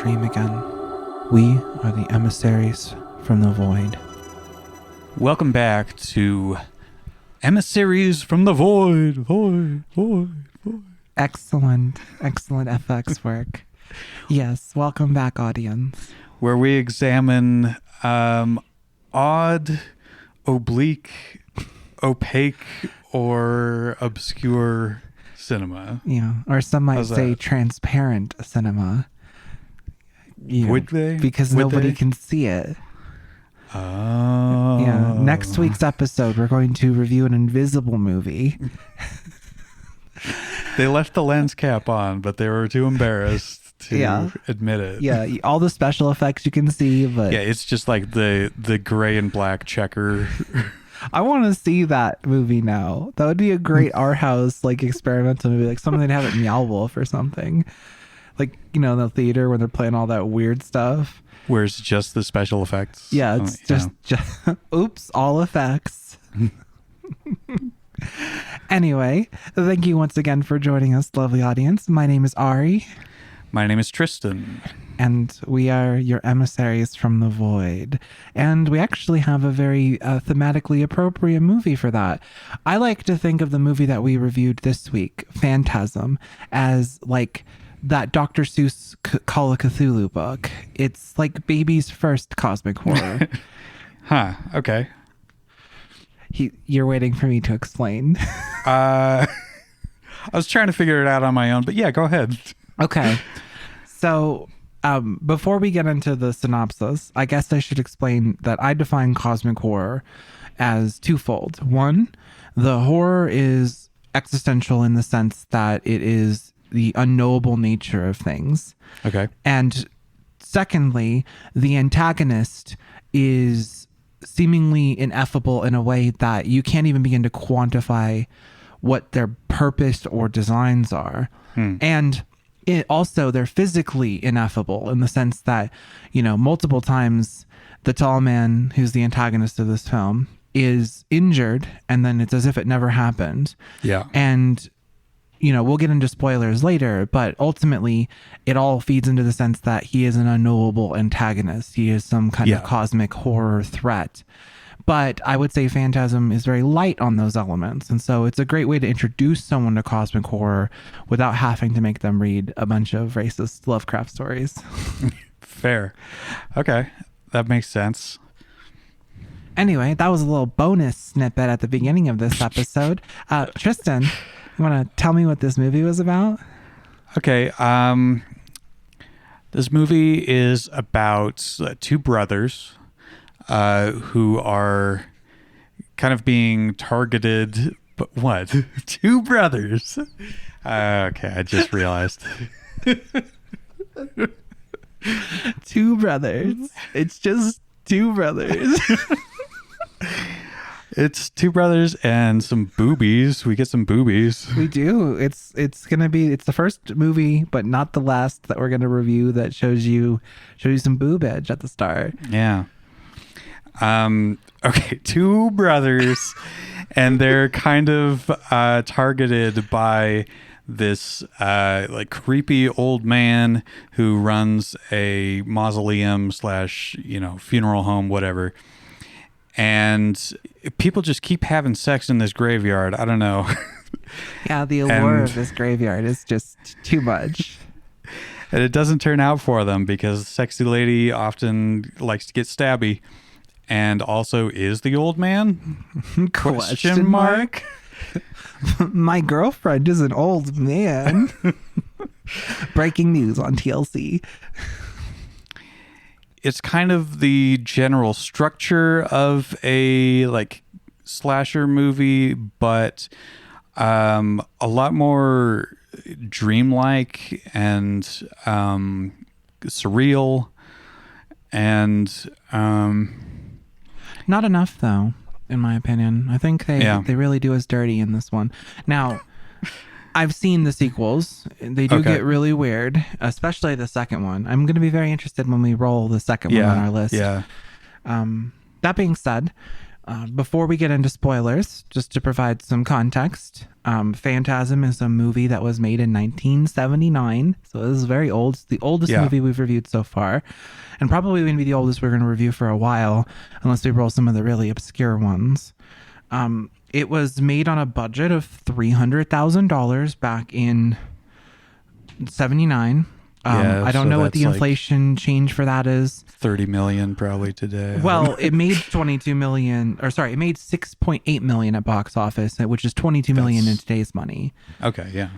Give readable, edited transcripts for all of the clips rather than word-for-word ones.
dream again. We are the emissaries from the void. Welcome back to Emissaries from the Void. Excellent FX work. Yes, welcome back, audience. Where we examine odd, oblique, opaque, or obscure cinema. Yeah, or some might How's say that? transparent cinema. You know, Would they? Because Would nobody they? can see it. Oh. Yeah. Next week's episode, we're going to review an invisible movie. They left the lens cap on, but they were too embarrassed to admit it. Yeah, all the special effects you can see, but Yeah, it's just like the gray and black checker. I want to see that movie now. That would be a great art house like experimental movie, like something they'd have at Meow Wolf or something. Like, you know, in the theater when they're playing all that weird stuff. Where it's just the special effects. Yeah, it's just oops, all effects. Anyway, thank you once again for joining us, lovely audience. My name is Ari, My name is Tristan. and we are your emissaries from the void. And we actually have a very thematically appropriate movie for that. I like to think of the movie that we reviewed this week, Phantasm, as like that Dr. Seuss Call of Cthulhu book. It's like baby's first cosmic horror. Huh. Okay. You're waiting for me to explain. I was trying to figure it out on my own, but yeah, go ahead. Okay. So before we get into the synopsis, I guess I should explain that I define cosmic horror as twofold. One, the horror is existential in the sense that it is the unknowable nature of things. Okay. And secondly, the antagonist is seemingly ineffable in a way that you can't even begin to quantify what their purpose or designs are. And they're physically ineffable in the sense that, you know, multiple times the tall man who's the antagonist of this film is injured and then it's as if it never happened. Yeah. And, you know, we'll get into spoilers later, but ultimately it all feeds into the sense that he is an unknowable antagonist. He is some kind of cosmic horror threat. But I would say Phantasm is very light on those elements. And so it's a great way to introduce someone to cosmic horror without having to make them read a bunch of racist Lovecraft stories. Fair. Okay. That makes sense. Anyway, that was a little bonus snippet at the beginning of this episode. Tristan, you want to tell me what this movie was about? Okay. This movie is about two brothers who are kind of being targeted. But what? Two brothers. Okay, I just realized. Two brothers. It's just two brothers. It's two brothers and some boobies. We get some boobies. We do. It's the first movie, but not the last that we're gonna review that shows you some boobage at the start. Yeah. Okay, two brothers, and they're kind of targeted by this like creepy old man who runs a mausoleum / funeral home, whatever. And people just keep having sex in this graveyard. I don't know. Yeah, the allure of this graveyard is just too much. And it doesn't turn out for them because sexy lady often likes to get stabby. And also, is the old man? Question mark? My girlfriend is an old man. Breaking news on TLC. It's kind of the general structure of a like slasher movie, but a lot more dreamlike and surreal, and not enough though, in my opinion. I think they really do us dirty in this one. Now, I've seen the sequels. They do get really weird, especially the second one. I'm going to be very interested when we roll the second one on our list. Yeah. That being said, Before we get into spoilers, just to provide some context, Phantasm is a movie that was made in 1979. So this is very old. It's the oldest movie we've reviewed so far. And probably going to be the oldest we're going to review for a while, unless we roll some of the really obscure ones. It was made on a budget of $300,000 back in 79. I don't know what the inflation change for that is. 30 million probably today. Well, it made 22 million, or sorry, it made 6.8 million at box office, which is 22 million in today's money. Okay, yeah.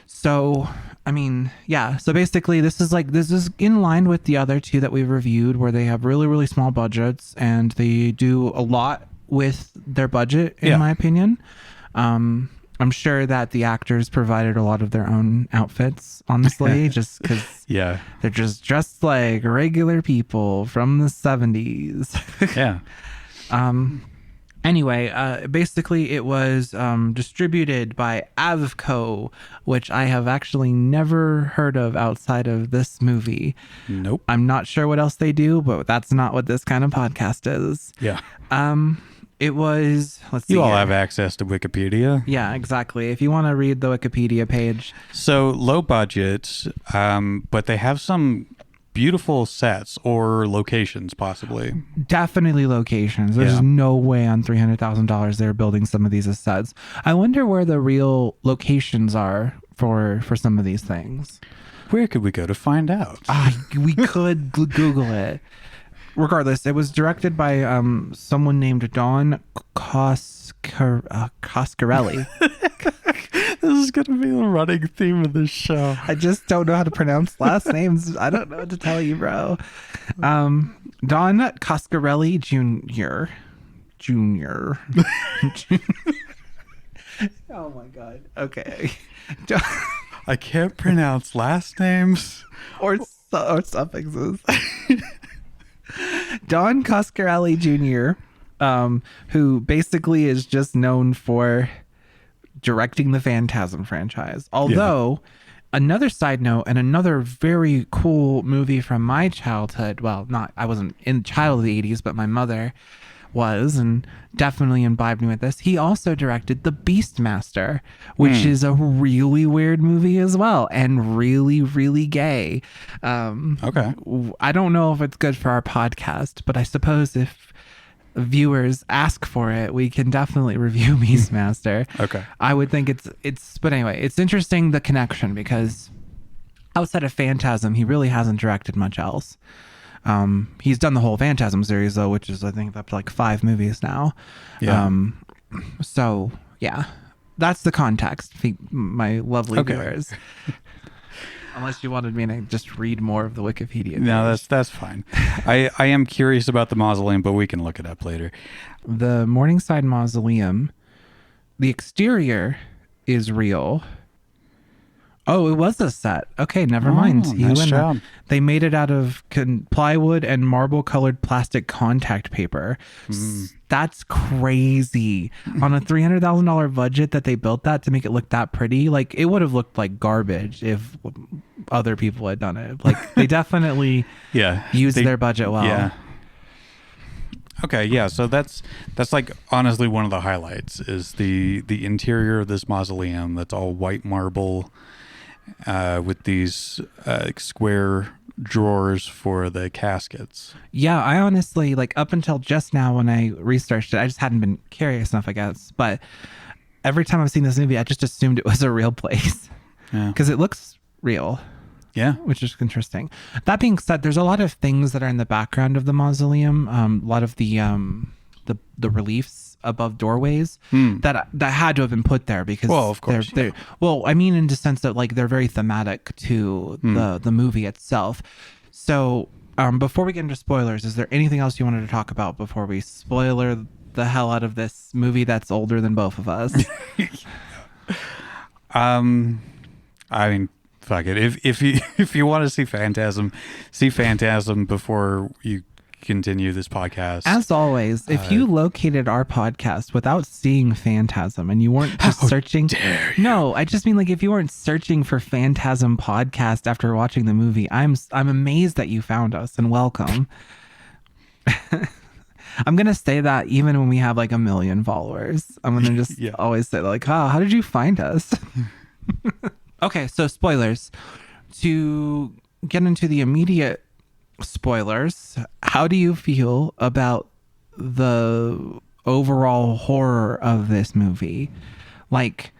So, I mean, yeah. So basically, this is in line with the other two that we've reviewed, where they have really, really small budgets and they do a lot with their budget, in my opinion. I'm sure that the actors provided a lot of their own outfits, honestly, just because they're just dressed like regular people from the 70s. Yeah. Anyway, basically it was distributed by Avco, which I have actually never heard of outside of this movie. Nope. I'm not sure what else they do, but that's not what this kind of podcast is. Yeah. It was, let's see. You all have access to Wikipedia. Yeah, exactly. If you want to read the Wikipedia page. So low budget, but they have some beautiful sets or locations, possibly. Definitely locations. There's no way on $300,000 they're building some of these as sets. I wonder where the real locations are for some of these things. Where could we go to find out? We could Google it. Regardless, it was directed by someone named Don Coscarelli. This is going to be the running theme of this show. I just don't know how to pronounce last names. I don't know what to tell you, bro. Don Coscarelli Jr. Oh my God. Okay. I can't pronounce last names or suffixes. Don Coscarelli Jr., who basically is just known for directing the Phantasm franchise. Although, another side note and another very cool movie from my childhood, well, I wasn't in child of the 80s, but my mother was, and definitely imbibed me with this. He also directed The Beastmaster, which is a really weird movie as well, and really, really gay. Okay. I don't know if it's good for our podcast, but I suppose if viewers ask for it, we can definitely review Beastmaster. Okay. I would think but anyway, it's interesting, the connection, because outside of Phantasm, he really hasn't directed much else. He's done the whole Phantasm series though, which is I think up to like 5 movies now. Yeah. So yeah, that's the context, my lovely viewers. Unless you wanted me to just read more of the Wikipedia page. No, that's fine. I am curious about the mausoleum, but we can look it up later. The Morningside Mausoleum, the exterior is real. Oh, it was a set. Okay, never mind. Nice job. They made it out of plywood and marble-colored plastic contact paper. That's crazy. On a $300,000 budget that they built that to make it look that pretty, like it would have looked like garbage if other people had done it. Like they definitely used their budget well. Yeah. Okay, yeah, so that's like honestly one of the highlights is the interior of this mausoleum that's all white marble. With these square drawers for the caskets. Yeah, I honestly, like up until just now when I researched it, I just hadn't been curious enough, I guess. But every time I've seen this movie, I just assumed it was a real place. Yeah. Because it looks real. Yeah. Which is interesting. That being said, there's a lot of things that are in the background of the mausoleum. A lot of the reliefs above doorways that had to have been put there because of course, I mean in the sense that like they're very thematic to the movie itself. So before we get into spoilers, is there anything else you wanted to talk about before we spoiler the hell out of this movie that's older than both of us? I mean, fuck it. If you want to see Phantasm before you continue this podcast. As always, if you located our podcast without seeing Phantasm and you weren't just searching, no, I just mean like if you weren't searching for Phantasm podcast after watching the movie, I'm amazed that you found us, and welcome. I'm gonna say that even when we have like 1 million followers. I'm gonna just Yeah. always say like, oh, how did you find us? Okay, so spoilers. To get into the immediate spoilers, how do you feel about the overall horror of this movie? Like,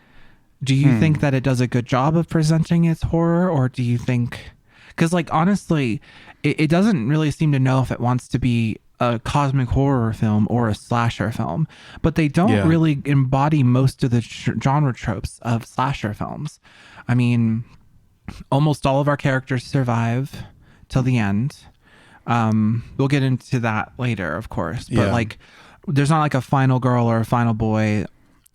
do you think that it does a good job of presenting its horror, or do you think, because like honestly, it doesn't really seem to know if it wants to be a cosmic horror film or a slasher film, but they don't really embody most of the genre tropes of slasher films. I mean, almost all of our characters survive till the end. We'll get into that later, of course, but like there's not like a final girl or a final boy.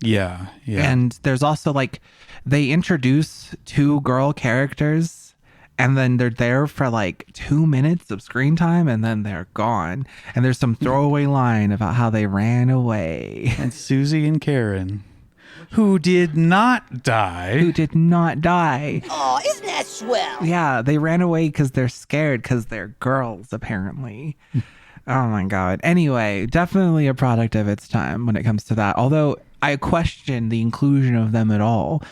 Yeah. And there's also like they introduce 2 girl characters and then they're there for like 2 minutes of screen time and then they're gone. And there's some throwaway line about how they ran away. And Susie and Karen, who did not die. Who did not die. Oh, isn't that swell? Yeah, they ran away because they're scared because they're girls, apparently. Oh my God. Anyway, definitely a product of its time when it comes to that. Although I question the inclusion of them at all.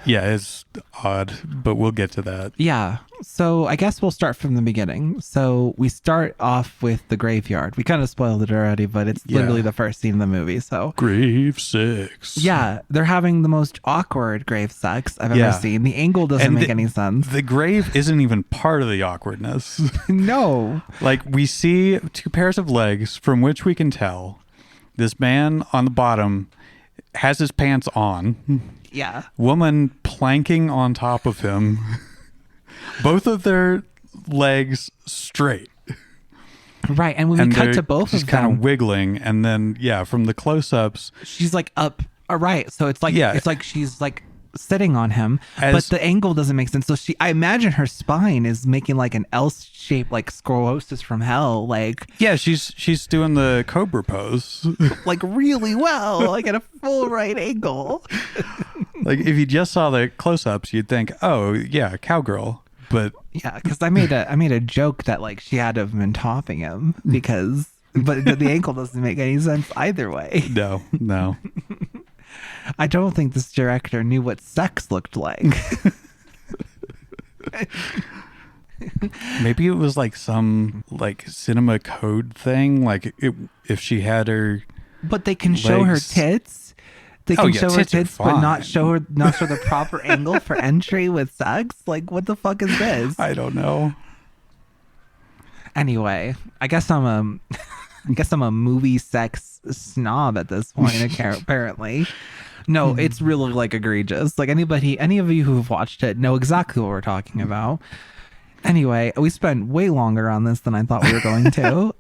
Yeah, it's odd, but we'll get to that. Yeah. So I guess we'll start from the beginning. So we start off with the graveyard. We kind of spoiled it already, but it's literally the first scene in the movie. So grave sex. yeah, they're having the most awkward grave sex I've ever seen. The angle doesn't make any sense. The grave isn't even part of the awkwardness. No. Like, we see 2 pairs of legs from which we can tell this man on the bottom has his pants on. Yeah. Woman planking on top of him. Both of their legs straight. Right. And when we cut to both of them, kind of wiggling. And then, from the close-ups, she's like up. Right. So it's like she's like sitting on him, but the angle doesn't make sense. So I imagine her spine is making like an L shape, like sclerosis from hell. Like, she's doing the cobra pose. like really well, like at a full right angle. Like, if you just saw the close-ups, you'd think, oh yeah, cowgirl. But yeah, because I made a joke that like she had to have been topping him because, but the ankle doesn't make any sense either way. No. I don't think this director knew what sex looked like. Maybe it was like some like cinema code thing. Like if she had her, but they can show her tits. They can show her tits, but not show the proper angle for entry with sex. Like, what the fuck is this? I don't know. Anyway, I guess I'm a movie sex snob at this point. Apparently, no, it's really like egregious. Like any of you who've watched it know exactly what we're talking about. Anyway, we spent way longer on this than I thought we were going to.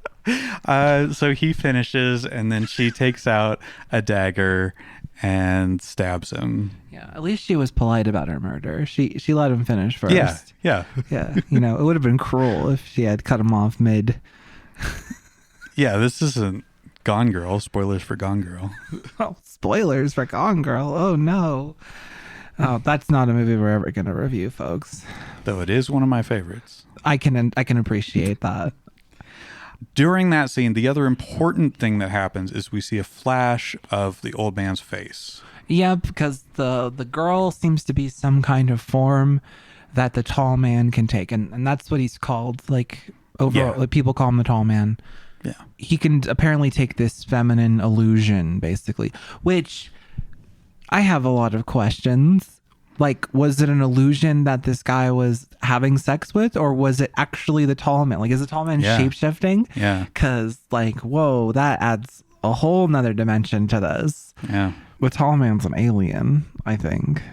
So he finishes, and then she takes out a dagger and stabs him. Yeah, at least she was polite about her murder. She let him finish first. Yeah. You know, it would have been cruel if she had cut him off mid. Yeah, this isn't Gone Girl. Spoilers for Gone Girl. Oh, spoilers for Gone Girl. Oh no. Oh, that's not a movie we're ever going to review, folks. Though it is one of my favorites. I can appreciate that. During that scene, the other important thing that happens is we see a flash of the old man's face. Yeah, because the girl seems to be some kind of form that the tall man can take, and that's what he's called. Like overall, like, people call him the tall man. Yeah, he can apparently take this feminine illusion, basically. Which I have a lot of questions. Like, was it an illusion that this guy was having sex with, or was it actually the tall man? Like, is the tall man shape-shifting? Yeah. Because, like, whoa, that adds a whole nother dimension to this. Yeah. The tall man's an alien, I think,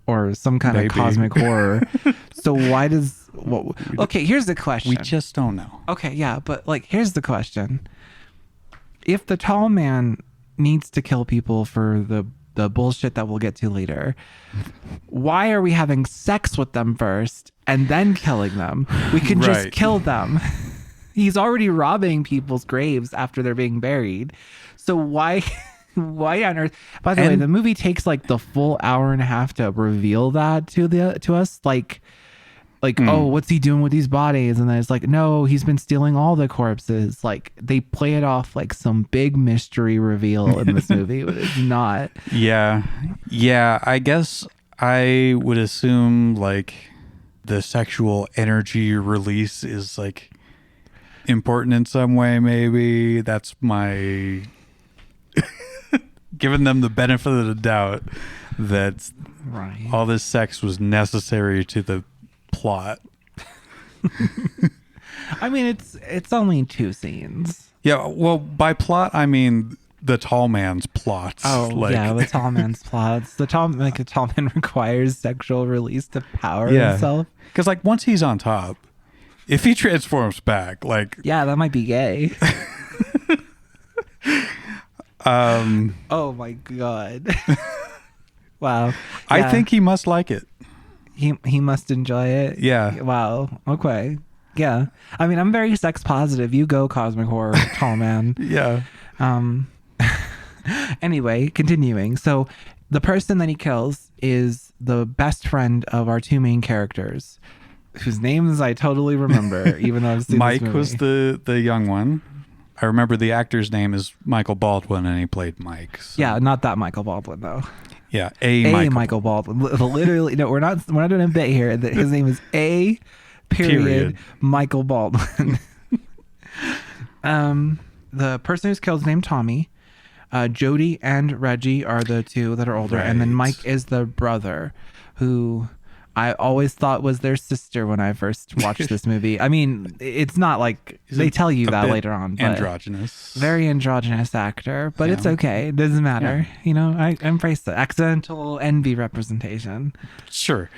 or some kind of cosmic horror. So why does... Okay, here's the question. We just don't know. Okay, yeah, but, like, here's the question. If the tall man needs to kill people for the bullshit that we'll get to later, why are we having sex with them first and then killing them? We can just kill them. He's already robbing people's graves after they're being buried. So why on earth? By the way, the movie takes like the full hour and a half to reveal that to us. Like Like, oh, what's he doing with these bodies? And then it's like, no, he's been stealing all the corpses. Like, they play it off like some big mystery reveal in this movie, but it's not. Yeah. I guess I would assume like the sexual energy release is like important in some way. Maybe that's my giving them the benefit of the doubt that Right. all this sex was necessary to the plot. I mean, it's only 2 scenes. Yeah, well, by plot I mean the tall man's plots. Oh, yeah, the tall man's plots. The tall man requires sexual release to power himself. Because like once he's on top, if he transforms back, like Yeah, that might be gay. Oh my god. Wow. I Yeah. think he must like it. He must enjoy it. Yeah. Wow. Okay. Yeah. I mean, I'm very sex positive. You go, cosmic horror, tall man. Yeah. Anyway, continuing. So the person that he kills is the best friend of our 2 main characters, whose names I totally remember, even though I've seen Mike this movie. was the young one. I remember the actor's name is Michael Baldwin, and he played Mike. So. Yeah, not that Michael Baldwin though. Yeah, Michael Baldwin. Literally, no, we're not doing a bit here. His name is A. Period. Michael Baldwin. The person who's killed is named Tommy. Jody and Reggie are the 2 that are older, and then Right. Mike is the brother, who I always thought was their sister when I first watched this movie. I mean, it's not like they tell you a that bit later on. But androgynous. very androgynous actor, but it's okay. It doesn't matter. You know, I embrace the accidental envy representation. Sure.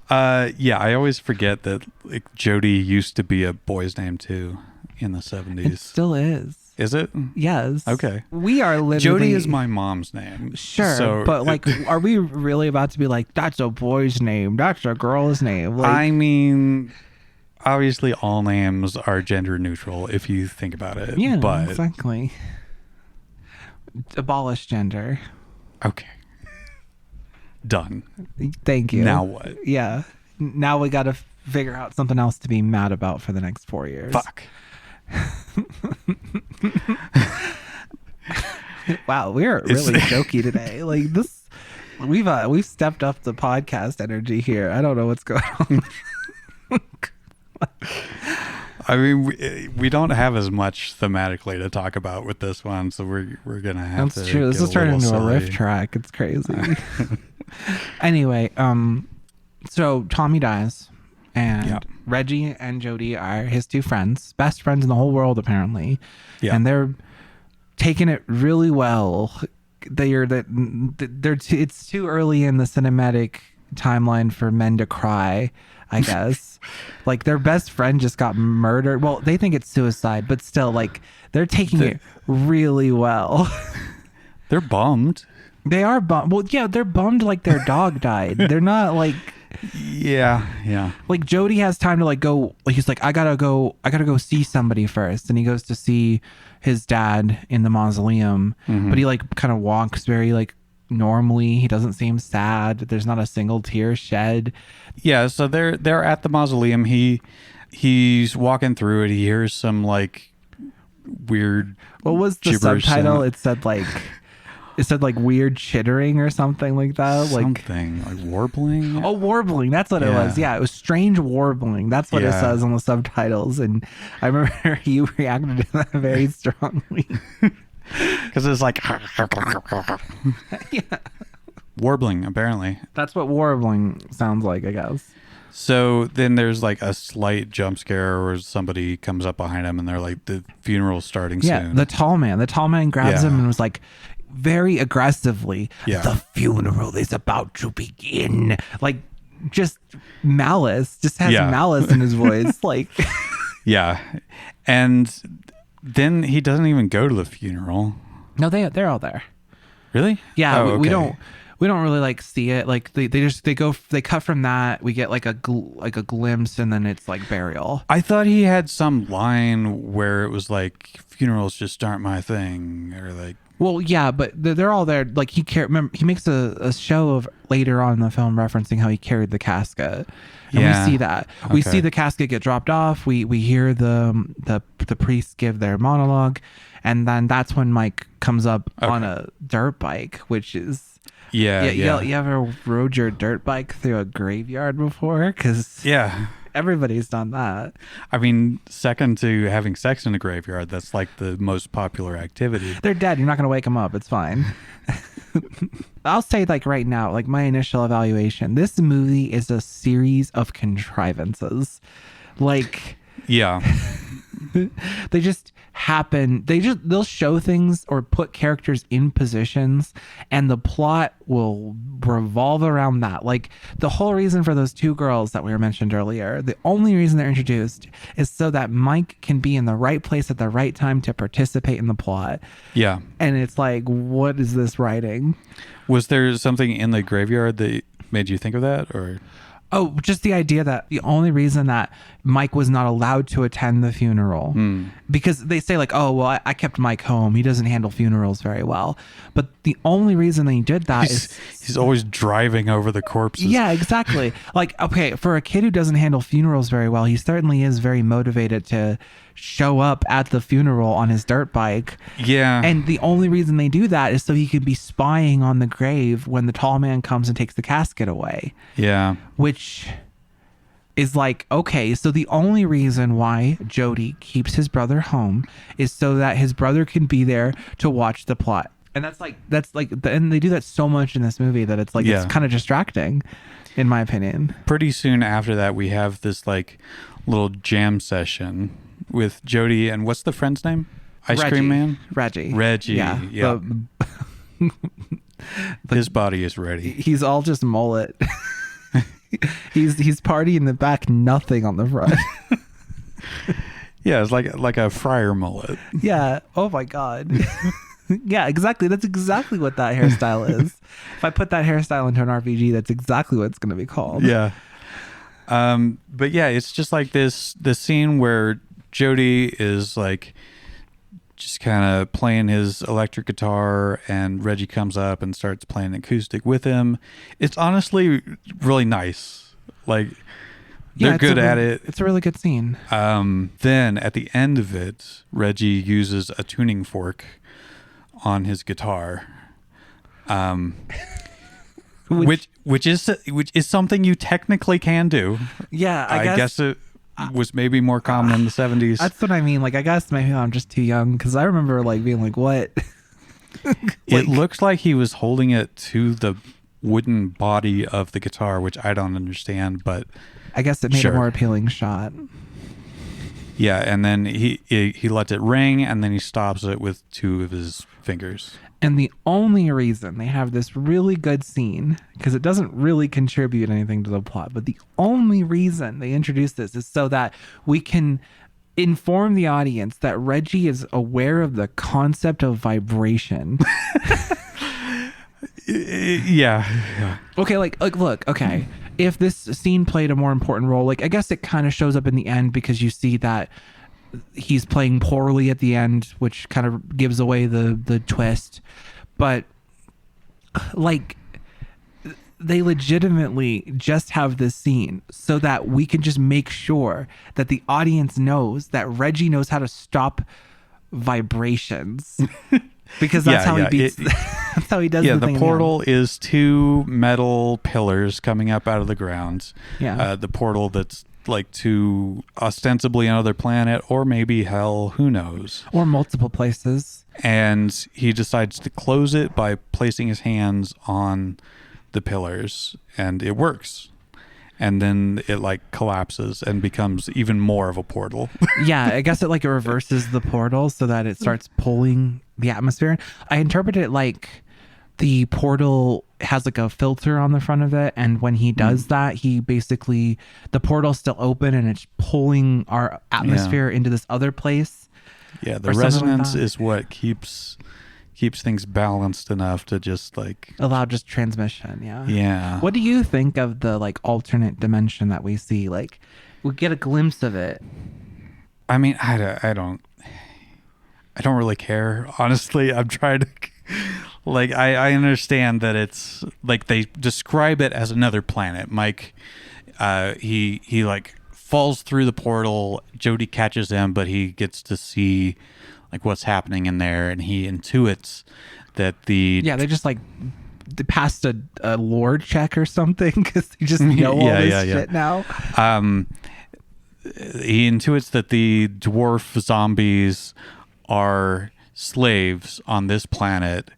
Yeah, I always forget that like Jody used to be a boy's name too in the 70s. It still is. Is it? Yes. Okay. We are literally... Jody is my mom's name. Sure, so but like, are we really about to be like, that's a boy's name, that's a girl's name? Like, I mean, obviously all names are gender neutral if you think about it. yeah, but exactly. Abolish gender. okay. Done. Thank you. Now what? Yeah. Now we got to figure out something else to be mad about for the next 4 years. Fuck. Wow, we're really jokey today. Like this, we've stepped up the podcast energy here. I don't know what's going on. I mean, we don't have as much thematically to talk about with this one, so we're gonna have to. That's true. This get is turning into a little riff silly. track. It's crazy. Anyway, so Tommy dies, and Yeah. Reggie and Jody are his 2 friends, best friends in the whole world apparently. Yeah. And they're taking it really well. It's too early in the cinematic timeline for men to cry, I guess. Like their best friend just got murdered. Well, they think it's suicide, but still, like they're taking it really well. They're bummed. They are bummed. Well, yeah, they're bummed like their dog died. They're not like Yeah. like Jody has time to like go. He's like, I gotta go see somebody first, and he goes to see his dad in the mausoleum. But he like kind of walks very like normally. He doesn't seem sad. There's not a single tear shed. Yeah, so they're at the mausoleum. He's walking through it. He hears some like weird. What was the gibberish subtitle? sound. It said like weird chittering or something like that. Like Something like warbling. oh, warbling. That's what it was. Yeah, it was strange warbling. That's what it Yeah. says on the subtitles. And I remember you reacted to that very strongly. Because it's like Yeah. warbling, apparently. That's what warbling sounds like, I guess. So then there's like a slight jump scare where somebody comes up behind him and they're like, the funeral's starting Yeah, soon. the tall man grabs Yeah. him and was like very aggressively, Yeah. the funeral is about to begin. Like just malice, just has Yeah. malice in his voice. Like Yeah. And then he doesn't even go to the funeral. no, they're all there. Really? Yeah, Oh, we okay. We don't really like see it. Like they cut from that. We get like a glimpse, and then it's like burial. I thought he had some line where it was like, funerals just aren't my thing, or like. Well, yeah, but they're all there. Like remember, he makes a show of later on in the film referencing how he carried the casket, and we see that. Okay. We see the casket get dropped off. We hear the priests give their monologue, and then that's when Mike comes up on a dirt bike, which is. Yeah. You ever rode your dirt bike through a graveyard before? Because everybody's done that. I mean, second to having sex in a graveyard, that's like the most popular activity. They're dead. You're not going to wake them up. It's fine. I'll say, like, right now, like, my initial evaluation, this movie is a series of contrivances. Like... Yeah. They just happen. They'll show things or put characters in positions, and the plot will revolve around that. Like the whole reason for those two girls that we were mentioned earlier, the only reason they're introduced is so that Mike can be in the right place at the right time to participate in the plot. Yeah. And it's like, what is this writing? Was there something in the graveyard that made you think of that, or? Oh, just the idea that the only reason that Mike was not allowed to attend the funeral, because they say like, oh, well, I kept Mike home. He doesn't handle funerals very well. But the only reason they did that is he's always driving over the corpses. Yeah, exactly. Like, okay, for a kid who doesn't handle funerals very well, he certainly is very motivated to show up at the funeral on his dirt bike. Yeah. And the only reason they do that is so he could be spying on the grave when the tall man comes and takes the casket away. Yeah. Which is like, okay, so the only reason why Jody keeps his brother home is so that his brother can be there to watch the plot. And that's like, and they do that so much in this movie that it's like, it's kind of distracting, in my opinion. Pretty soon after that, we have this like little jam session with Jody and what's the friend's name? Ice Cream Man? Reggie. Yeah. His body is ready. He's all just mullet. he's party in the back, nothing on the front. Yeah, it's like a friar mullet. Yeah. Oh my God. Yeah, exactly. That's exactly what that hairstyle is. If I put that hairstyle into an RPG, that's exactly what it's going to be called. Yeah. But yeah, it's just like this scene where Jody is like just kind of playing his electric guitar, and Reggie comes up and starts playing acoustic with him. It's honestly really nice. Like they're good at it. It's a really good scene. Then at the end of it, Reggie uses a tuning fork on his guitar. Which is something you technically can do. Yeah, I guess it was maybe more common in the 70s. That's what I mean. Like, I guess maybe I'm just too young, because I remember like being like, what? It looks like he was holding it to the wooden body of the guitar, which I don't understand, but I guess it made a more appealing shot. Yeah, and then he lets it ring, and then he stops it with two of his fingers. And the only reason they have this really good scene, because it doesn't really contribute anything to the plot, but the only reason they introduce this is so that we can inform the audience that Reggie is aware of the concept of vibration. Yeah. Okay, like look, okay. If this scene played a more important role, like I guess it kind of shows up in the end, because you see that he's playing poorly at the end, which kind of gives away the twist. But like, they legitimately just have this scene so that we can just make sure that the audience knows that Reggie knows how to stop vibrations. Because that's how he beats. That's how he does. Yeah, the portal is two metal pillars coming up out of the ground. Yeah, the portal that's like to ostensibly another planet, or maybe hell, who knows, or multiple places. And he decides to close it by placing his hands on the pillars, and it works. And then it like collapses and becomes even more of a portal. Yeah, I guess it reverses the portal so that it starts pulling the atmosphere. I interpret it like the portal has like a filter on the front of it, and when he does that, he basically, the portal's still open and it's pulling our atmosphere into this other place. Yeah, the resonance is what keeps keeps things balanced enough to just like allow just transmission. Yeah. Yeah. What do you think of the like alternate dimension that we see? Like, we get a glimpse of it. I mean, I don't really care, honestly. I'm trying to like I understand that it's like they describe it as another planet. Mike, he like falls through the portal. Jody catches him, but he gets to see like what's happening in there, and he intuits that they just like they passed a lore check or something because they just know all this shit now. He intuits that the dwarf zombies are slaves on this planet,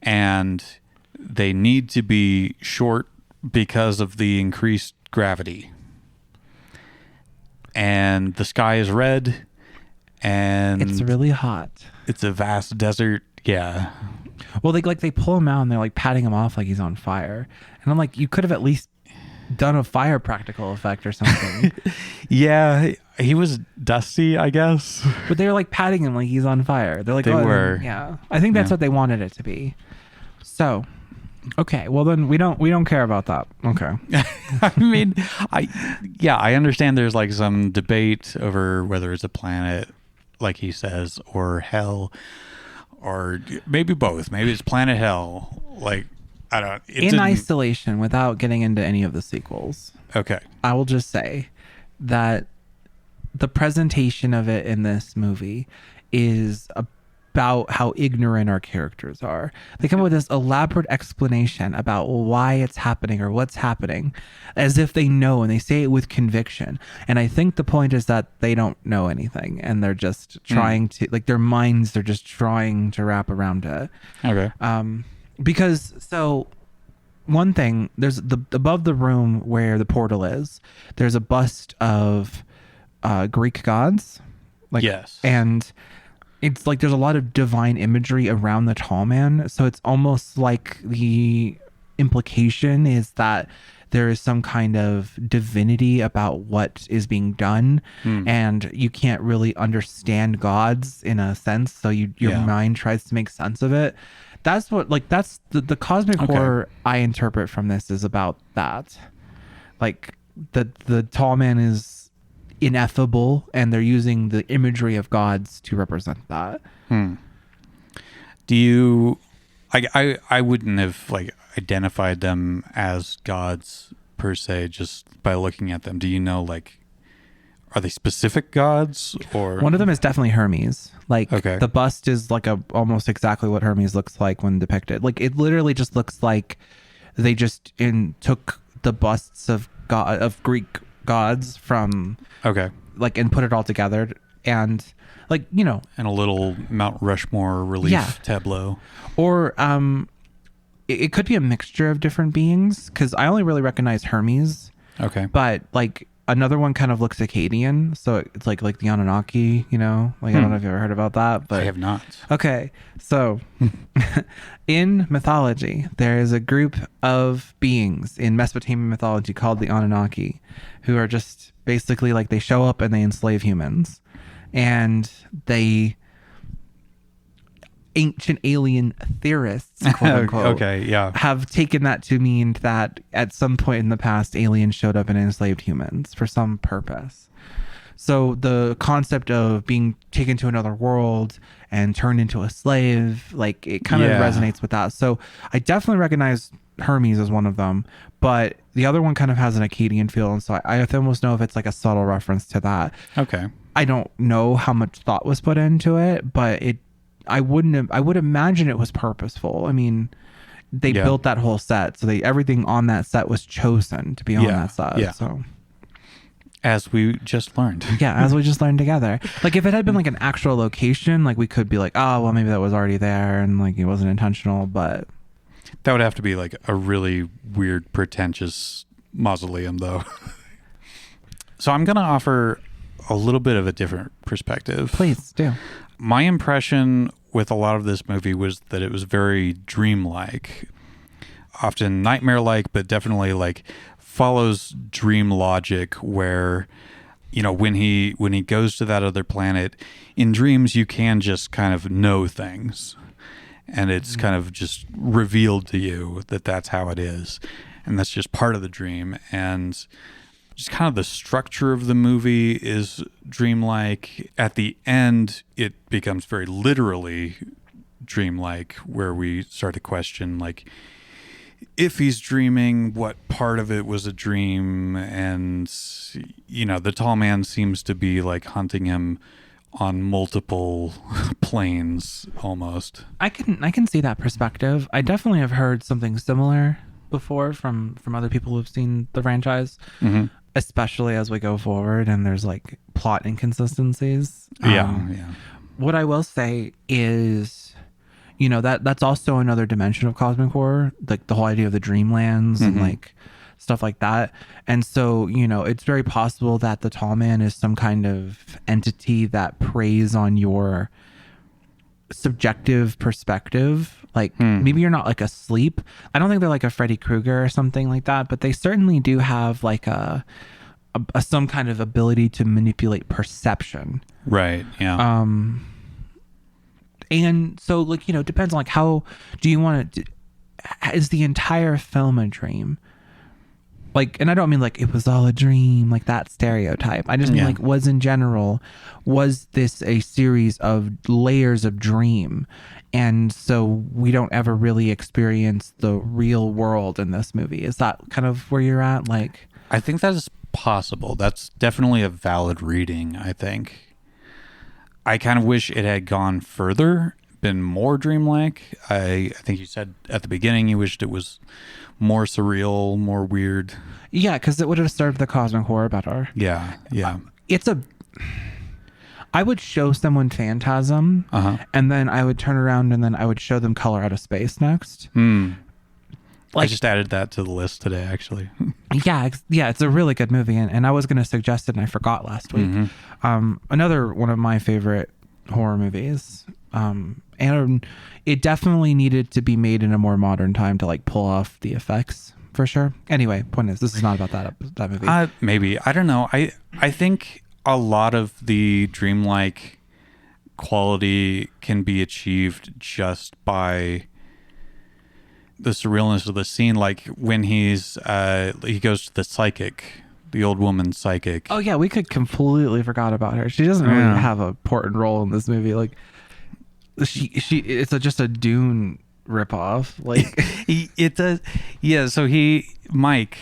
and they need to be short because of the increased gravity. And the sky is red, and it's really hot. It's a vast desert. Yeah. Well, they pull him out and they're like patting him off like he's on fire, and I'm like, you could have at least done a fire practical effect or something. Yeah, he was dusty, I guess. But they're like patting him like he's on fire. They're like, they were. Yeah, I think that's what they wanted it to be. So, okay, well then we don't care about that. Okay. I mean, I understand there's like some debate over whether it's a planet, like he says, or hell, or maybe both. Maybe it's planet hell. Like, I don't. In isolation, without getting into any of the sequels. Okay. I will just say that the presentation of it in this movie is about how ignorant our characters are. They come up with this elaborate explanation about why it's happening or what's happening, as if they know, and they say it with conviction. And I think the point is that they don't know anything, and they're just trying to, like, their minds are just trying to wrap around it. Okay. Because one thing, there's above the room where the portal is, there's a bust of Greek gods. Like, yes. And it's like there's a lot of divine imagery around the tall man. So it's almost like the implication is that there is some kind of divinity about what is being done, and you can't really understand gods in a sense. So your mind tries to make sense of it. That's what, like, that's the cosmic horror I interpret from this is about that. Like, the tall man is ineffable, and they're using the imagery of gods to represent that. Do you... I wouldn't have, like, identified them as gods, per se, just by looking at them. Do you know, like... Are they specific gods, or one of them is definitely Hermes? Like, the bust is like almost exactly what Hermes looks like when depicted. Like, it literally just looks like they just took the busts of Greek gods from like, and put it all together, and like, you know, and a little Mount Rushmore relief tableau, or it could be a mixture of different beings, because I only really recognize Hermes. But like, another one kind of looks Akkadian, so it's like the Anunnaki, you know? Like, I don't know if you've ever heard about that, but... I have not. Okay, so in mythology, there is a group of beings in Mesopotamian mythology called the Anunnaki, who are just basically like, they show up and they enslave humans. And they... ancient alien theorists, quote unquote, have taken that to mean that at some point in the past, aliens showed up and enslaved humans for some purpose. So the concept of being taken to another world and turned into a slave, like, it kind of resonates with that. So I definitely recognize Hermes as one of them, but the other one kind of has an Akkadian feel, and so I almost know if it's like a subtle reference to that. I don't know how much thought was put into it, but I would imagine it was purposeful. I mean, they built that whole set, so everything on that set was chosen to be on that set. So, as we just learned. As we just learned together. Like, if it had been like an actual location, like, we could be like, oh, well, maybe that was already there and like it wasn't intentional, but that would have to be like a really weird, pretentious mausoleum, though. So I'm gonna offer a little bit of a different perspective. Please do. My impression with a lot of this movie was that it was very dreamlike, often nightmare-like, but definitely like follows dream logic, where, you know, when he goes to that other planet in dreams, you can just kind of know things, and it's kind of just revealed to you that that's how it is, and that's just part of the dream. And just kind of the structure of the movie is dreamlike. At the end, it becomes very literally dreamlike, where we start to question, like, if he's dreaming, what part of it was a dream. And, you know, the tall man seems to be like hunting him on multiple planes almost. I can see that perspective. I definitely have heard something similar before from other people who've seen the franchise, especially as we go forward and there's like plot inconsistencies. Yeah. What I will say is, you know, that's also another dimension of cosmic horror, like the whole idea of the dreamlands and like stuff like that. And so, you know, it's very possible that the tall man is some kind of entity that preys on your subjective perspective. Like maybe you're not like asleep. I don't think they're like a Freddy Krueger or something like that, but they certainly do have like a some kind of ability to manipulate perception. Right. Yeah. And so, like, you know, it depends on like how do you want to, is the entire film a dream? Like, and I don't mean like it was all a dream, like that stereotype. I just mean like was this a series of layers of dream? And so we don't ever really experience the real world in this movie. Is that kind of where you're at? Like, I think that is possible. That's definitely a valid reading, I think. I kind of wish it had gone further, been more dreamlike. I think you said at the beginning you wished it was more surreal, more weird. Yeah, because it would have served the cosmic horror better. Yeah. I would show someone Phantasm, and then I would turn around and then I would show them Color Out of Space next. I just added that to the list today, actually. Yeah, it's a really good movie, and I was going to suggest it, and I forgot last week. Another one of my favorite horror movies, and it definitely needed to be made in a more modern time to like pull off the effects for sure. Anyway, point is, this is not about that movie. Maybe, I don't know. I think a lot of the dreamlike quality can be achieved just by the surrealness of the scene, like when he goes to the psychic, the old woman psychic. Oh yeah, we could completely forgot about her. She doesn't really have an important role in this movie. Like she it's just a Dune ripoff. Like it does. Yeah. So Mike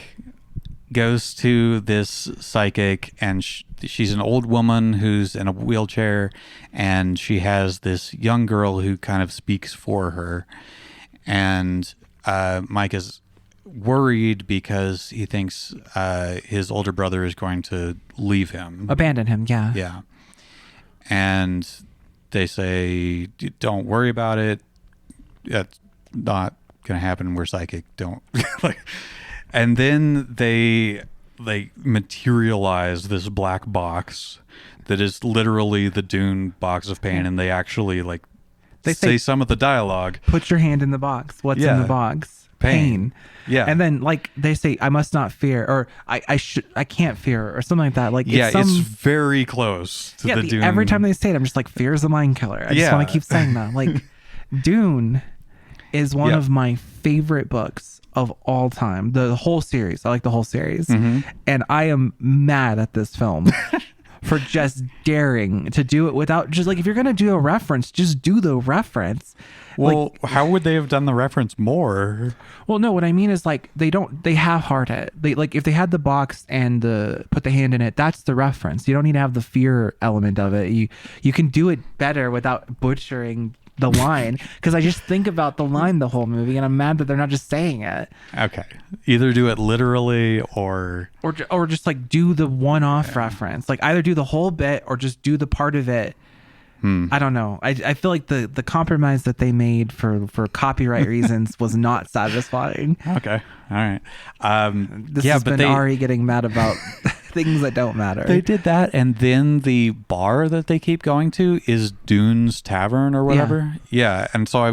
goes to this psychic, and she's an old woman who's in a wheelchair, and she has this young girl who kind of speaks for her. And Mike is worried because he thinks his older brother is going to leave him. Abandon him, yeah. Yeah. And they say, don't worry about it. That's not going to happen. We're psychic. Don't. And then they materialize this black box that is literally the Dune box of pain, and they actually they say some of the dialogue. Put your hand in the box. What's in the box? Pain. Yeah. And then they say, I must not fear, or I can't fear, or something like that. Like, it's very close to the Dune. Every time they say it, I'm just like, fear is a mind killer. I just want to keep saying that. Like, Dune is one of my favorite books of all time. The whole series. I like the whole series. And I am mad at this film for just daring to do it without just if you're going to do a reference, just do the reference. Well, how would they have done the reference more? Well, no, what I mean is they half-heart it. They if they had the box and put the hand in it, that's the reference. You don't need to have the fear element of it. You can do it better without butchering the line, because I just think about the line the whole movie, and I'm mad that they're not just saying it. Okay, either do it literally or just do the one-off reference. Either do the whole bit or just do the part of it. I don't know. I feel like the compromise that they made for copyright reasons was not satisfying. Okay, all right. This has been Ari getting mad about things that don't matter. They did that, and then the bar that they keep going to is Dune's Tavern or whatever. Yeah, and so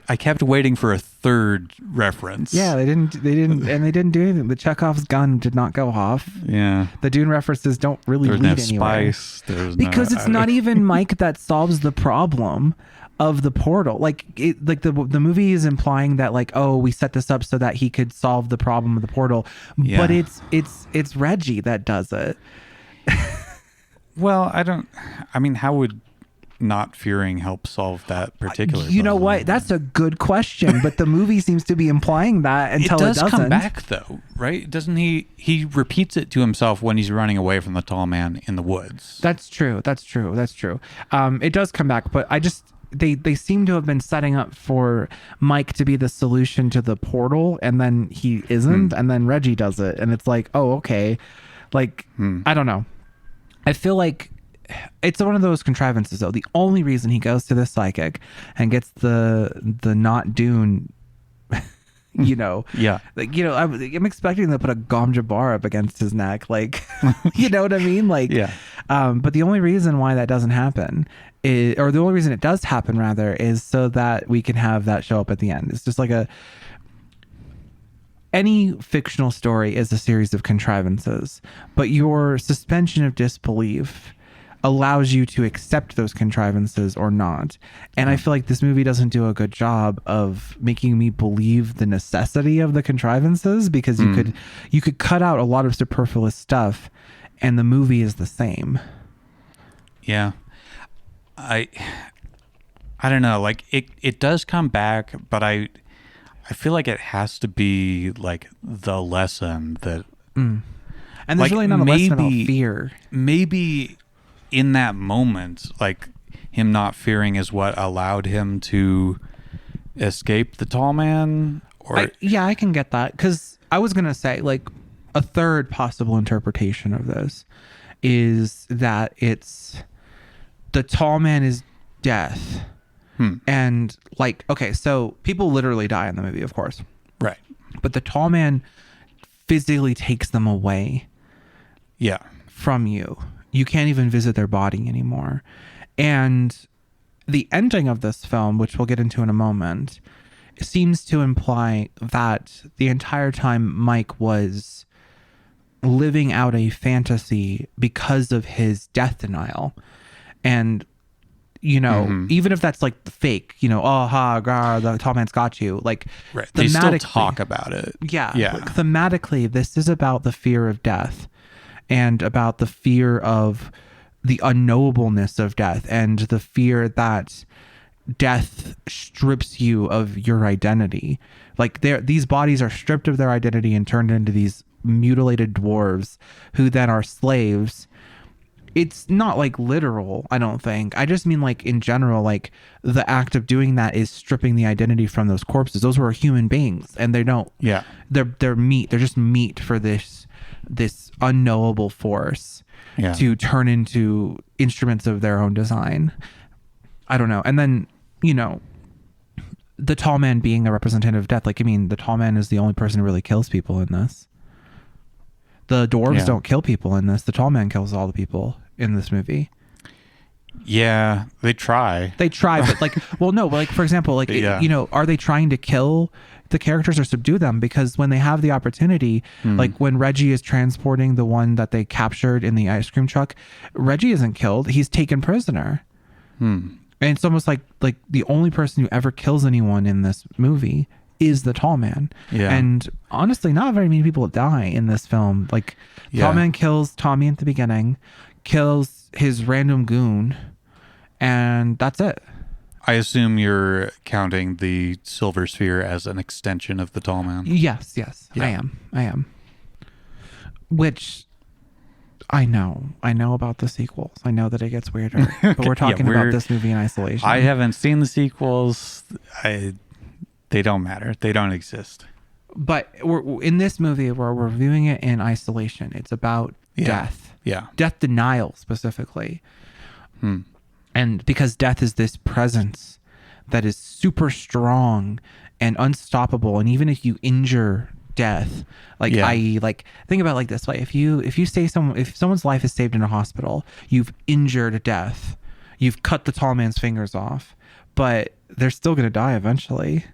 I kept waiting for a third reference. Yeah, they didn't do anything. The Chekov's gun did not go off. Yeah, the Dune references don't really lead anywhere. Spice. Because it's not even Mike that solves the problem of the portal. Like the movie is implying that like, oh, we set this up so that he could solve the problem of the portal, Yeah. but it's Reggie that does it. Well, I mean, how would not fearing help solve that particular You know problem? what? That's a good question, but the movie seems to be implying that until it does doesn't. come back though, right? Doesn't he repeats it to himself when he's running away from the tall man in the woods. That's true. It does come back, but they seem to have been setting up for Mike to be the solution to the portal, and then he isn't, and then Reggie does it, and it's like, oh, okay. Like, I don't know. I feel like it's one of those contrivances, though. The only reason he goes to this psychic and gets the not Dune, you know, Yeah. like, you know, I'm expecting to put a Gom Jabbar up against his neck, like, you know what I mean, like, Yeah. But the only reason why that doesn't happen is, or the only reason it does happen rather, is so that we can have that show up at the end. It's just like any fictional story is a series of contrivances, but your suspension of disbelief allows you to accept those contrivances or not. And I feel like this movie doesn't do a good job of making me believe the necessity of the contrivances, because you could cut out a lot of superfluous stuff and the movie is the same. Yeah. I don't know, like it does come back, but I feel like it has to be like the lesson that And there's like, really not a lesson about fear. Maybe in that moment, like him not fearing is what allowed him to escape the tall man. Or I can get that, because I was gonna say, like, a third possible interpretation of this is that it's the tall man is death. And like, okay, so people literally die in the movie, of course, right, but the tall man physically takes them away from you. You can't even visit their body anymore. And the ending of this film, which we'll get into in a moment, seems to imply that the entire time Mike was living out a fantasy because of his death denial. And, you know, even if that's like fake, you know, oh, ha, grah, the tall man's got you. Like, right. They still talk about it. Yeah. Like, thematically, this is about the fear of death and about the fear of the unknowableness of death and the fear that death strips you of your identity. Like, these bodies are stripped of their identity and turned into these mutilated dwarves who then are slaves. It's not like literal, I don't think. I just mean like in general, like the act of doing that is stripping the identity from those corpses. Those were human beings, and they don't. Yeah, they're meat. They're just meat for this unknowable force to turn into instruments of their own design. I don't know. And then, you know, the tall man being a representative of death. Like, I mean, the tall man is the only person who really kills people in this. The dwarves don't kill people in this. The tall man kills all the people in this movie. Yeah, they try. But like, well, no, like, for example, like, you know, are they trying to kill the characters or subdue them? Because when they have the opportunity, like when Reggie is transporting the one that they captured in the ice cream truck, Reggie isn't killed. He's taken prisoner. And it's almost like the only person who ever kills anyone in this movie is the tall man. And honestly, not very many people die in this film. Like, tall man kills Tommy at the beginning, kills his random goon, and that's it. I assume you're counting the silver sphere as an extension of the tall man. Yes, I am. Which I know about the sequels. I know that it gets weirder, but we're talking about this movie in isolation. I haven't seen the sequels. They don't matter. They don't exist. But we're in this movie, we're reviewing it in isolation. It's about death. Yeah. Death denial specifically. And because death is this presence that is super strong and unstoppable. And even if you injure death, like, i.e., like, think about it like this way. If someone's life is saved in a hospital, you've injured death. You've cut the tall man's fingers off, but they're still going to die eventually.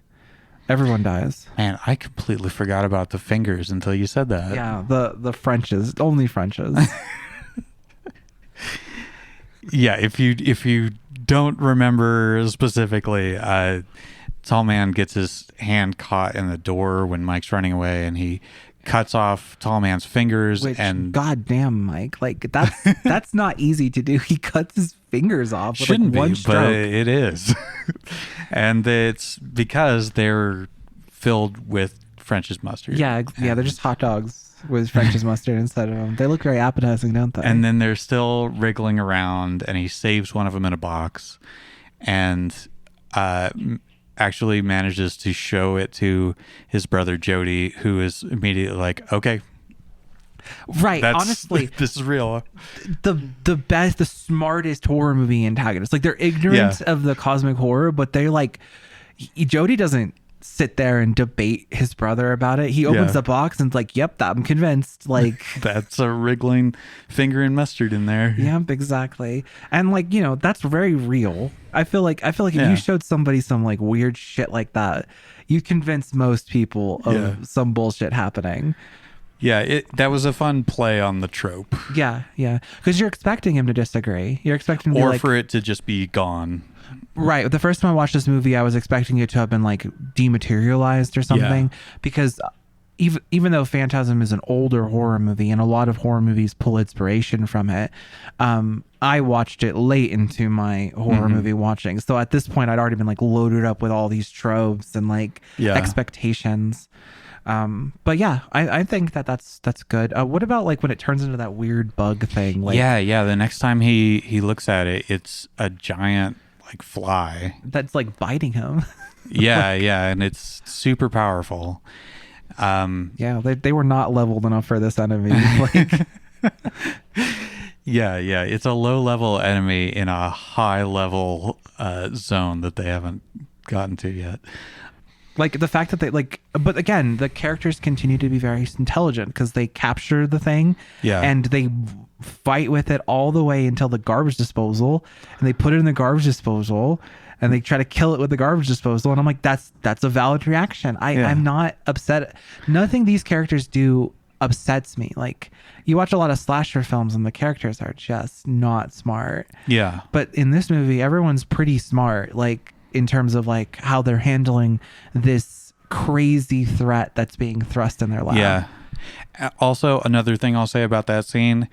Everyone dies. Man, I completely forgot about the fingers until you said that. Yeah, the Frenches, only Frenches. Yeah, if you don't remember specifically. Tall man gets his hand caught in the door when Mike's running away, and he cuts off Tall man's fingers. Which, and goddamn, Mike, like that's not easy to do. He cuts his fingers off with shouldn't like one be, stroke. but it is. And it's because they're filled with French's mustard. Yeah, they're just hot dogs with French's mustard instead of them. They look very appetizing, don't they? And then they're still wriggling around, and he saves one of them in a box, and actually manages to show it to his brother Jody, who is immediately like, okay, right, honestly, this is real. The best, the smartest horror movie antagonists. Like, they're ignorant of the cosmic horror, but they're like, Jody doesn't sit there and debate his brother about it. He opens the box and it's like, yep, I'm convinced. Like, that's a wriggling finger and mustard in there. Yep, exactly. And like, that's very real. I feel like if you showed somebody some like weird shit like that, you convince most people of some bullshit happening. Yeah, that was a fun play on the trope. Yeah. Because you're expecting him to disagree. You're expecting him to or for it to just be gone. Right. The first time I watched this movie, I was expecting it to have been like dematerialized or something, because even though Phantasm is an older horror movie and a lot of horror movies pull inspiration from it, I watched it late into my horror movie watching. So at this point, I'd already been like loaded up with all these tropes and like expectations. But yeah, I think that's good. What about like when it turns into that weird bug thing? Like, yeah. The next time he looks at it, it's a giant like fly that's like biting him. yeah, and it's super powerful. They were not leveled enough for this enemy. Like, yeah, it's a low level enemy in a high level zone that they haven't gotten to yet. Like the fact that they like, but again, the characters continue to be very intelligent because they capture the thing, and they fight with it all the way until the garbage disposal, and they put it in the garbage disposal, and they try to kill it with the garbage disposal, and I'm like, that's a valid reaction. I'm not upset. Nothing these characters do upsets me. Like, you watch a lot of slasher films and the characters are just not smart. Yeah, but in this movie, everyone's pretty smart. Like, in terms of like how they're handling this crazy threat that's being thrust in their lap. Yeah. Also, another thing I'll say about that scene,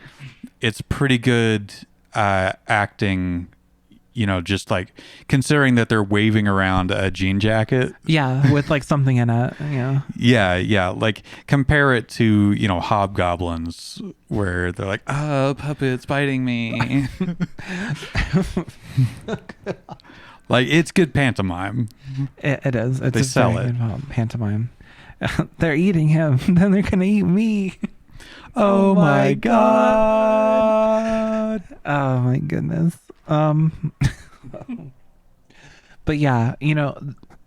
it's pretty good acting, just like considering that they're waving around a jean jacket. Yeah, with like something in it. Yeah. Like compare it to, hobgoblins where they're like, oh, puppet's biting me. Like, it's good pantomime. It is. They sell it. Pantomime. They're eating him. Then they're going to eat me. Oh my God. Oh my goodness. But yeah,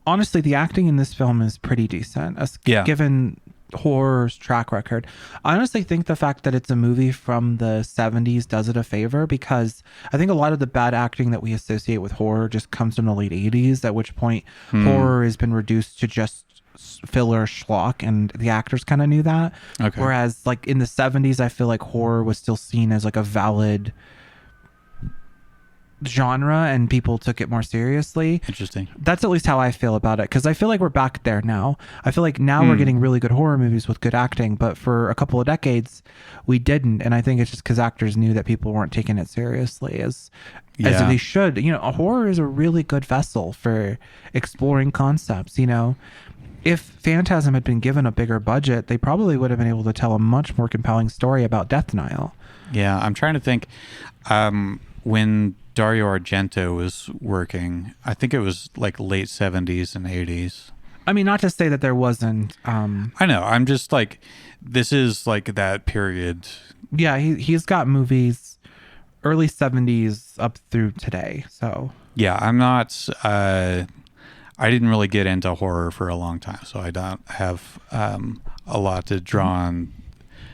honestly, the acting in this film is pretty decent. Given horror's track record. I honestly think the fact that it's a movie from the 70s does it a favor, because I think a lot of the bad acting that we associate with horror just comes from the late 80s, at which point horror has been reduced to just filler schlock, and the actors kind of knew that. Okay. Whereas like in the 70s, I feel like horror was still seen as like a valid genre and people took it more seriously. Interesting. That's at least how I feel about it, because I feel like we're back there now. I feel like now we're getting really good horror movies with good acting, but for a couple of decades we didn't, and I think it's just because actors knew that people weren't taking it seriously as they should. Horror is a really good vessel for exploring concepts. If Phantasm had been given a bigger budget, they probably would have been able to tell a much more compelling story about death denial. Yeah, I'm trying to think. When Dario Argento was working, I think it was like late 70s and 80s. I mean, not to say that there wasn't... I know. I'm just like, this is like that period. Yeah, he's got movies early 70s up through today, so... Yeah, I'm not... I didn't really get into horror for a long time, so I don't have a lot to draw on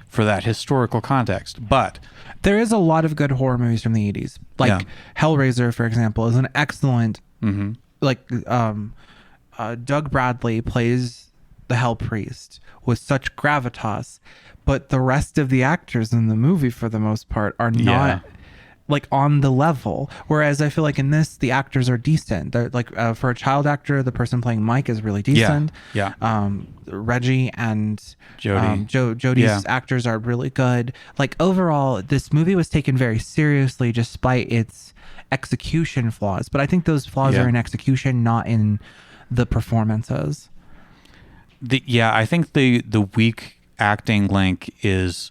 for that historical context. But... there is a lot of good horror movies from the 80s. Like Hellraiser, for example, is an excellent... Doug Bradley plays the Hell Priest with such gravitas, but the rest of the actors in the movie, for the most part, are not like on the level. Whereas I feel like in this, the actors are decent. They're like for a child actor, the person playing Mike is really decent. Yeah. Reggie and Jody. Jody's Yeah. actors are really good. Like overall, this movie was taken very seriously despite its execution flaws. But I think those flaws Yeah. are in execution, not in the performances. I think the weak acting link is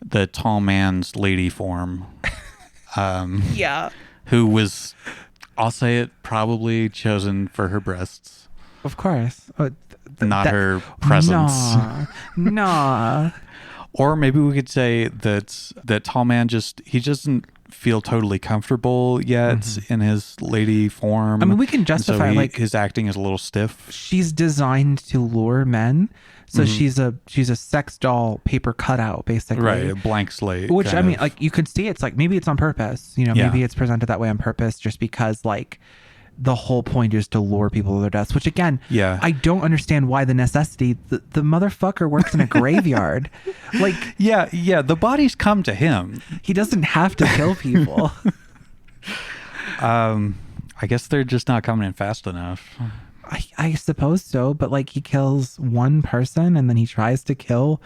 the tall man's lady form. Yeah. Who was, I'll say it, probably chosen for her breasts, Of course. not her presence. Nah. Or maybe we could say that tall man he doesn't feel totally comfortable yet in his lady form. I mean, we can And so justify like his acting is a little stiff. she's designed to lure men. So she's a sex doll paper cutout, basically. Right, a blank slate. Which I kind mean, of. like you could see, it's like maybe it's on purpose. You know, Yeah. maybe it's presented that way on purpose, just because like the whole point is to lure people to their deaths. Which again, Yeah. I don't understand why the necessity. The motherfucker works in a graveyard. Like Yeah, the bodies come to him. he doesn't have to kill people. I guess they're just not coming in fast enough. I suppose so, but like he kills one person and then he tries to kill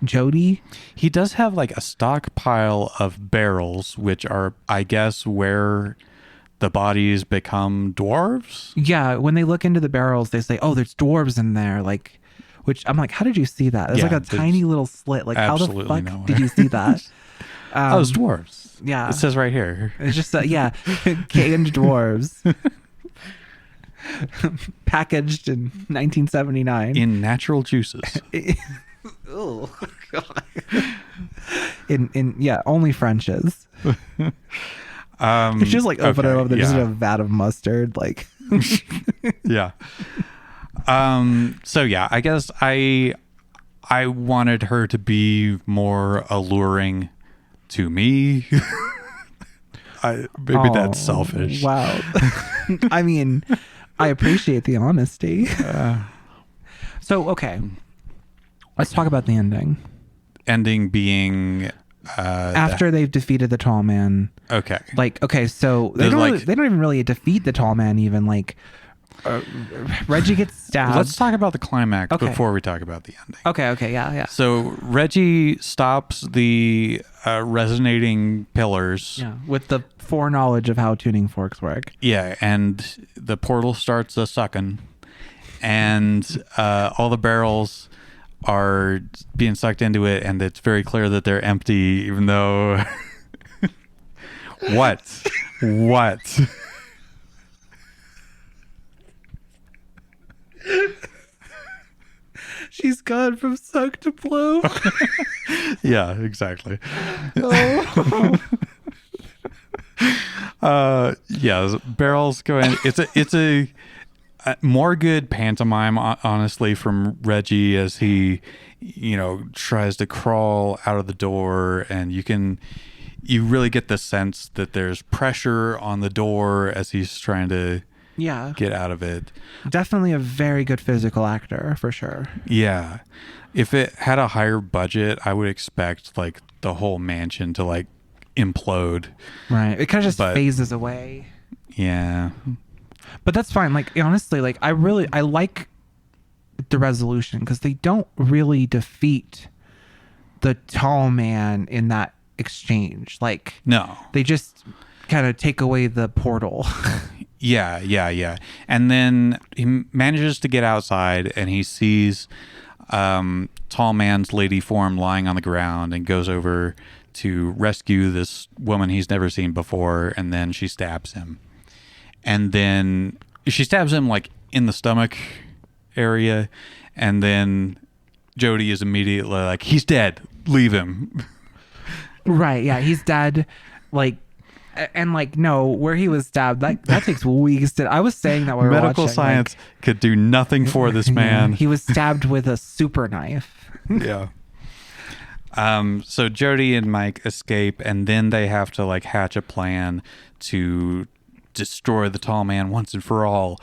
Jody. He does have like a stockpile of barrels, which are, I guess, where the bodies become dwarves. Yeah, when they look into the barrels, they say, "Oh, there's dwarves in there." Like, which I'm like, how did you see that? There's Yeah, like a there's tiny little slit. Like, how the absolutely fuck nowhere. did you see that? Oh, it's dwarves. Yeah, It says right here. it's just yeah, canned dwarves, packaged in 1979 In natural juices. Oh God. in yeah, only French's. It's just like open it okay, up. There's just yeah. a vat of mustard. Like, Yeah. So yeah, I guess I wanted her to be more alluring to me. Maybe that's selfish. Wow. I mean, I appreciate the honesty. So, okay. Let's talk about the ending. Ending being After they've defeated the tall man. okay. Like, okay, so they There's don't, like- they don't even really defeat the tall man even. Like, Reggie gets stabbed. Let's talk about the climax Okay. before we talk about the ending. Okay, yeah. So Reggie stops the resonating pillars. Yeah, with the foreknowledge of how tuning forks work. Yeah, and the portal starts a sucking, and all the barrels are being sucked into it, and it's very clear that they're empty, even though. What? She's gone from suck to blow. Yeah, exactly. Yeah, barrels going. It's a more good pantomime, honestly, from Reggie as he, tries to crawl out of the door, and you really get the sense that there's pressure on the door as he's trying to Yeah. get out of it. Definitely a very good physical actor, for sure. Yeah. If it had a higher budget, I would expect like the whole mansion to like implode. Right. It kind of just But- phases away. Yeah. But that's fine. Like, honestly, like, I like the resolution because they don't really defeat the tall man in that exchange. Like, No. they just kind of take away the portal. Yeah. And then he manages to get outside and he sees tall man's lady form lying on the ground and goes over to rescue this woman he's never seen before, and then she stabs him. And then she stabs him like in the stomach area, and then Jody is immediately like, he's dead, leave him. Right. Yeah. He's dead. Like, and like, no, where he was stabbed, that takes weeks. I was saying that we were Medical watching, science could do nothing for this like, man. he was stabbed with a super knife. Yeah. So Jody and Mike escape, and then they have to like hatch a plan to destroy the tall man once and for all.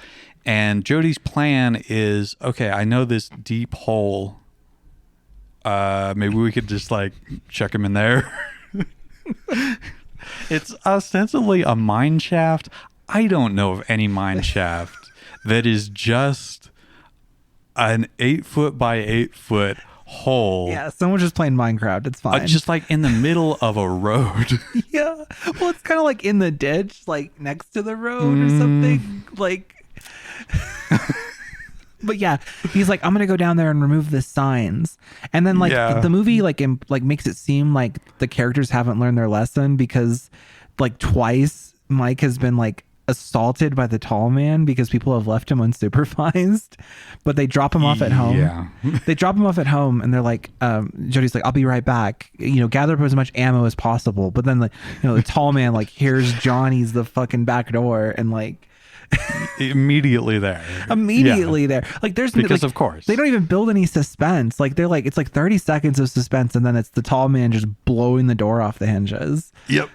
And Jody's plan is, okay, I know this deep hole. Maybe we could just like chuck him in there. It's ostensibly a mine shaft. I don't know of any mine shaft that is just an 8-foot by 8-foot hole. Yeah, someone's just playing Minecraft. It's fine. Just like in the middle of a road. Yeah. Well, it's kind of like in the ditch, like next to the road or something. Like, but yeah, he's like, I'm gonna go down there and remove the signs. And then like the movie like makes it seem like the characters haven't learned their lesson because like twice Mike has been like assaulted by the tall man because people have left him unsupervised, but they drop him off at home. Yeah. They drop him off at home and they're like, Jody's like, I'll be right back. Gather up as much ammo as possible. But then like, the tall man like hears Johnny's the fucking back door and like immediately there. Like there's because like, of course they don't even build any suspense. Like they're like, it's like 30 seconds of suspense and then it's the tall man just blowing the door off the hinges. Yep.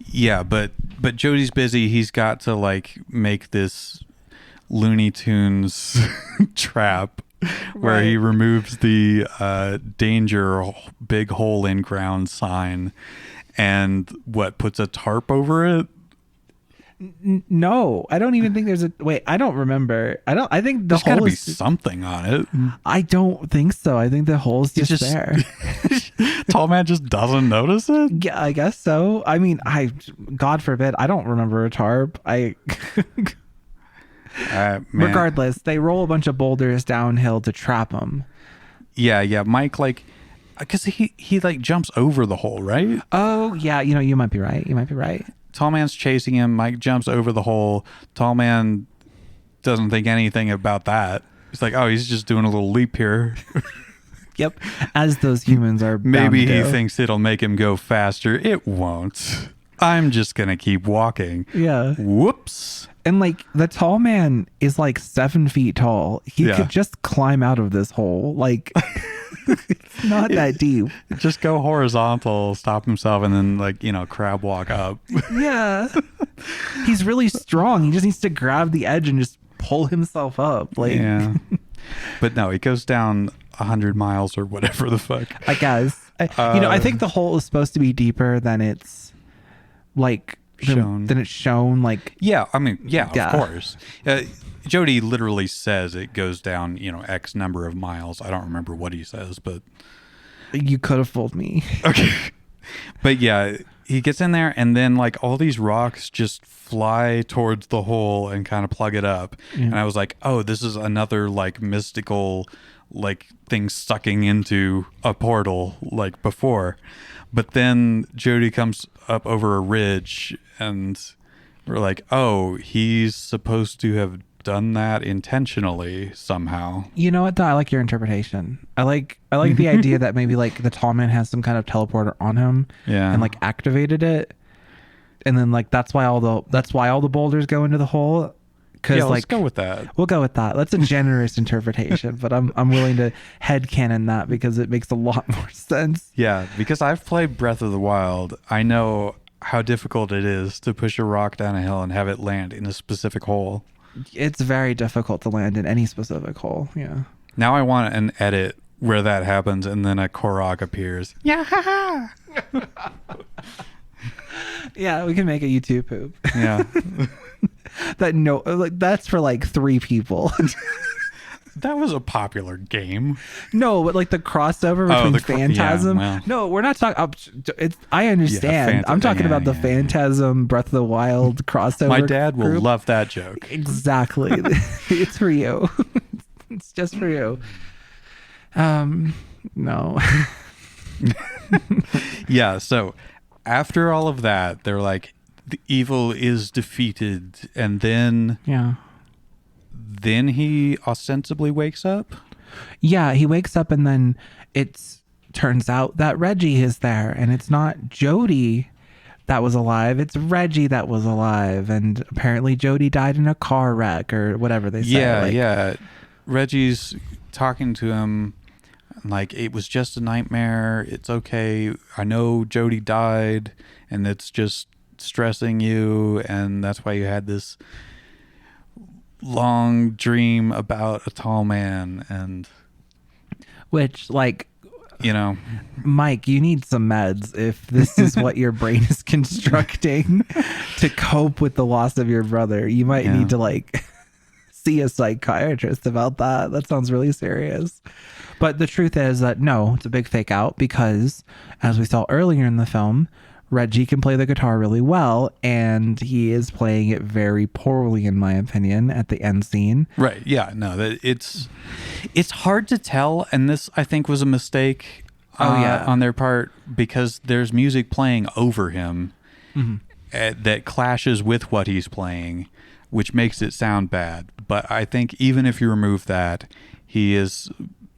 Yeah, but Jody's busy. He's got to like make this Looney Tunes trap where he removes the danger big hole in ground sign and puts a tarp over it. No, I don't even think there's a wait. I don't remember. I think the There's hole gotta be is something on it. I don't think so. I think the hole's just there. Tall man just doesn't notice it. Yeah, I guess so. I mean, God forbid, I don't remember a tarp. Regardless, they roll a bunch of boulders downhill to trap him. Yeah. Mike, like, because he like jumps over the hole, right? Oh yeah, you might be right. Tall man's chasing him. Mike jumps over the hole. Tall man doesn't think anything about that. He's like, oh, he's just doing a little leap here. Yep. As those humans are bound Maybe to he do. thinks it'll make him go faster. It won't. I'm just going to keep walking. Yeah. Whoops. And like the tall man is like 7 feet tall. He could just climb out of this hole. Like it's not that deep. Just go horizontal, stop himself, and then crab walk up. Yeah. He's really strong. He just needs to grab the edge and just pull himself up. Like yeah. But no, he goes down 100 miles or whatever the fuck. I guess. I think the hole is supposed to be deeper than it's like shown. Than it's shown. Like yeah, I mean, of course. Jody literally says it goes down, X number of miles. I don't remember what he says, but you could have fooled me. Okay. But yeah, he gets in there and then like all these rocks just fly towards the hole and kind of plug it up. Yeah. And I was like, oh, this is another like mystical like thing sucking into a portal like before. But then Jody comes up over a ridge and we're like, oh, he's supposed to have done that intentionally somehow. You know what though? I like your interpretation. I like the idea that maybe like the tall man has some kind of teleporter on him and like activated it. And then like that's why all the boulders go into the hole. Let's go with that. We'll go with that. That's a generous interpretation, but I'm willing to headcanon that because it makes a lot more sense. Yeah, because I've played Breath of the Wild. I know how difficult it is to push a rock down a hill and have it land in a specific hole. It's very difficult to land in any specific hole. Yeah. Now I want an edit where that happens and then a Korok appears. Yeah. Yeah, we can make a YouTube poop. Yeah. That's for like 3 people. That was a popular game. No, but like the crossover between Phantasm. Yeah, well. No, we're not talking. I understand. I'm talking about the Phantasm Breath of the Wild crossover. My dad will group. love that joke. Exactly. It's for you. It's just for you. No. Yeah. So after all of that, they're like, the evil is defeated, and then Then he ostensibly wakes up? Yeah, he wakes up and then it turns out that Reggie is there and it's not Jody that was alive. It's Reggie that was alive. And apparently Jody died in a car wreck or whatever they say. Yeah. Reggie's talking to him like, it was just a nightmare. It's okay. I know Jody died and it's just stressing you. And that's why you had this long dream about a tall man. And which, like, you know, Mike, you need some meds if this is what your brain is constructing to cope with the loss of your brother. You might need to like see a psychiatrist about that. That sounds really serious. But the truth is that no, it's a big fake out because, as we saw earlier in the film, Reggie can play the guitar really well, and he is playing it very poorly, in my opinion, at the end scene. Right. Yeah. No, it's hard to tell, and this I think was a mistake. On their part, because there's music playing over him that clashes with what he's playing, which makes it sound bad. But I think even if you remove that, he is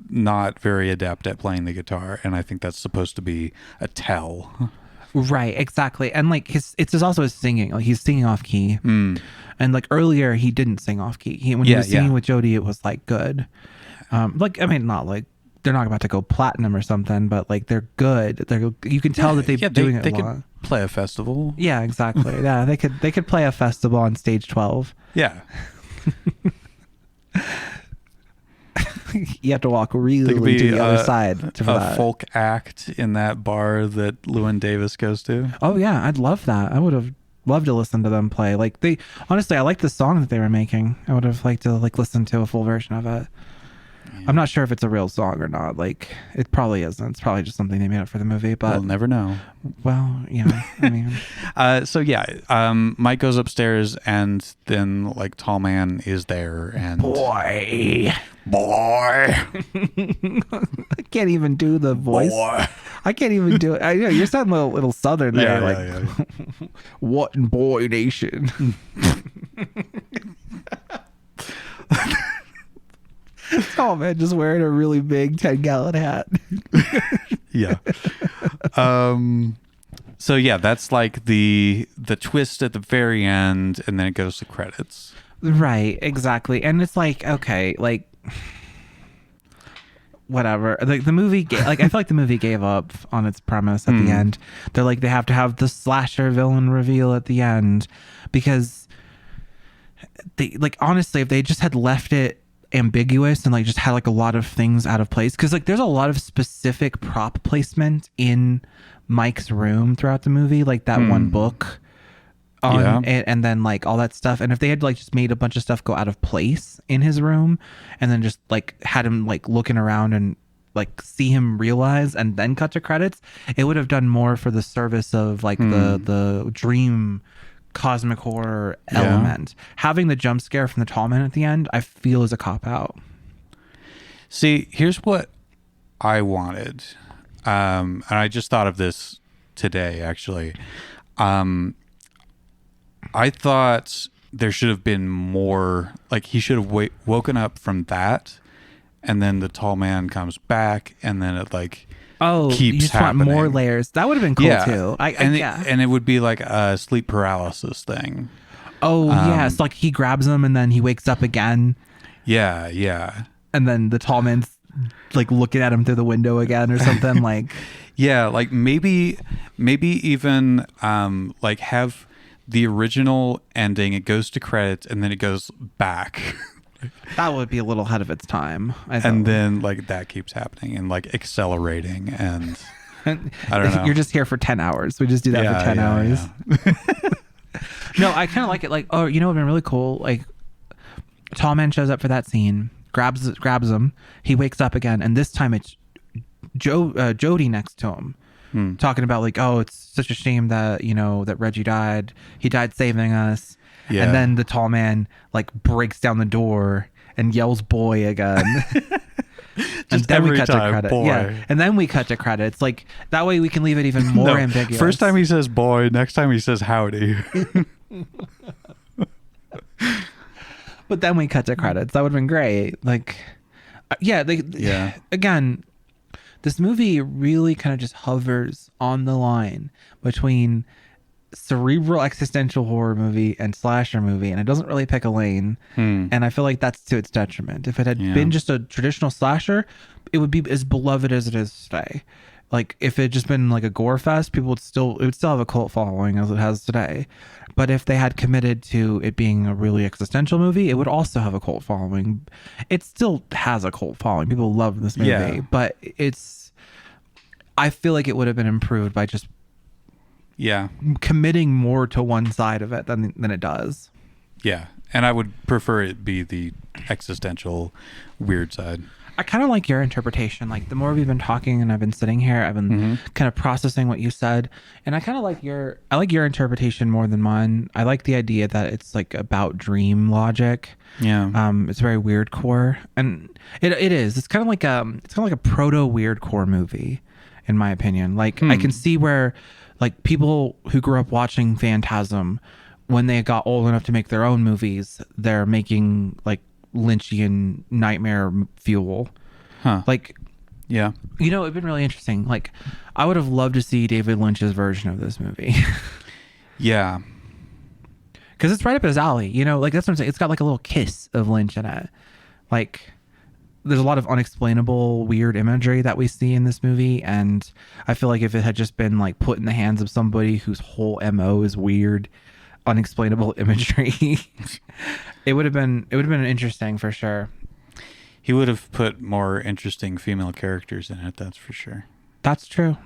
not very adept at playing the guitar, and I think that's supposed to be a tell. Right, exactly. And like it's also his singing. Like he's singing off key. And like earlier he didn't sing off key. When he was singing with Jody, it was like good. Like I mean, not like they're not about to go platinum or something, but like they're good. You can tell that they're doing it a lot. Could play a festival. Yeah, exactly. Yeah, they could play a festival on stage 12. Yeah. You have to walk really to the other side to a folk act in that bar that Llewyn Davis goes to. Oh yeah, I'd love that. I would have loved to listen to them play. Like honestly, I liked the song that they were making. I would have liked to like listen to a full version of it. Yeah. I'm not sure if it's a real song or not. Like it probably isn't. It's probably just something they made up for the movie. But we'll never know. Well, yeah. I mean, so yeah, Mike goes upstairs, and then like Tall Man is there, and boy. I can't even do the voice. Boy. I can't even do it. I know you're sounding a little southern there. Yeah. What in boy nation? Oh man, just wearing a really big 10-gallon hat. Yeah. So yeah, that's like the twist at the very end, and then it goes to credits. Right, exactly. And it's like, okay, like whatever. Like the movie, like I feel like the movie gave up on its premise at the end. They're like they have to have the slasher villain reveal at the end because they like honestly, if they just had left it ambiguous and like just had like a lot of things out of place, because like there's a lot of specific prop placement in Mike's room throughout the movie, like that one book and then like all that stuff. And if they had like just made a bunch of stuff go out of place in his room and then just like had him like looking around and like see him realize and then cut to credits, it would have done more for the service of like the dream cosmic horror element. Having the jump scare from the tall man at the end, I feel is a cop out. See, here's what I wanted. And I just thought of this today, actually. I thought there should have been more, like he should have woken up from that, and then the tall man comes back, and then it like keeps you just happening. Want more layers. That would have been cool too. And it would be like a sleep paralysis thing. Oh yeah, it's like he grabs him and then he wakes up again. Yeah. And then the tall man's like looking at him through the window again or something. Like like maybe even like have the original ending, it goes to credits and then it goes back. That would be a little ahead of its time. And then like that keeps happening and like accelerating, and I don't know. You're just here for 10 hours. We just do that for 10 hours. Yeah. No, I kind of like it. Like, oh, you know what would be really cool? Like, tall man shows up for that scene, grabs him. He wakes up again, and this time it's Jody next to him. Talking about like, oh, it's such a shame that, you know, that Reggie died. He died saving us. Yeah. And then the tall man like breaks down the door and yells boy again. And then we cut to credits. Yeah. And then we cut to credits. Like that way we can leave it even more ambiguous. First time he says boy, next time he says howdy. But then we cut to credits. That would have been great. Like again, this movie really kind of just hovers on the line between cerebral existential horror movie and slasher movie, and it doesn't really pick a lane. And I feel like that's to its detriment. If it had been just a traditional slasher, it would be as beloved as it is today. Like if it had just been like a gore fest, it would still have a cult following as it has today. But if they had committed to it being a really existential movie, it would also have a cult following. It still has a cult following. People love this movie, but it's I feel like it would have been improved by just Yeah. committing more to one side of it than it does. Yeah. And I would prefer it be the existential weird side. I kind of like your interpretation. Like the more we've been talking and I've been sitting here, I've been kind of processing what you said, and I kind of like your interpretation more than mine. I like the idea that it's like about dream logic. Yeah. It's very weird core, and it is. It's kind of like a proto weird core movie, in my opinion. Like I can see where like people who grew up watching Phantasm, when they got old enough to make their own movies, they're making like Lynchian nightmare fuel. Like, yeah. You know, it'd been really interesting. Like, I would have loved to see David Lynch's version of this movie. Yeah. Because it's right up his alley. You know, like that's what I'm saying. It's got like a little kiss of Lynch in it. Like, there's a lot of unexplainable, weird imagery that we see in this movie, and I feel like if it had just been like put in the hands of somebody whose whole MO is weird, unexplainable imagery, it would have been interesting for sure. He would have put more interesting female characters in it, that's for sure. That's true.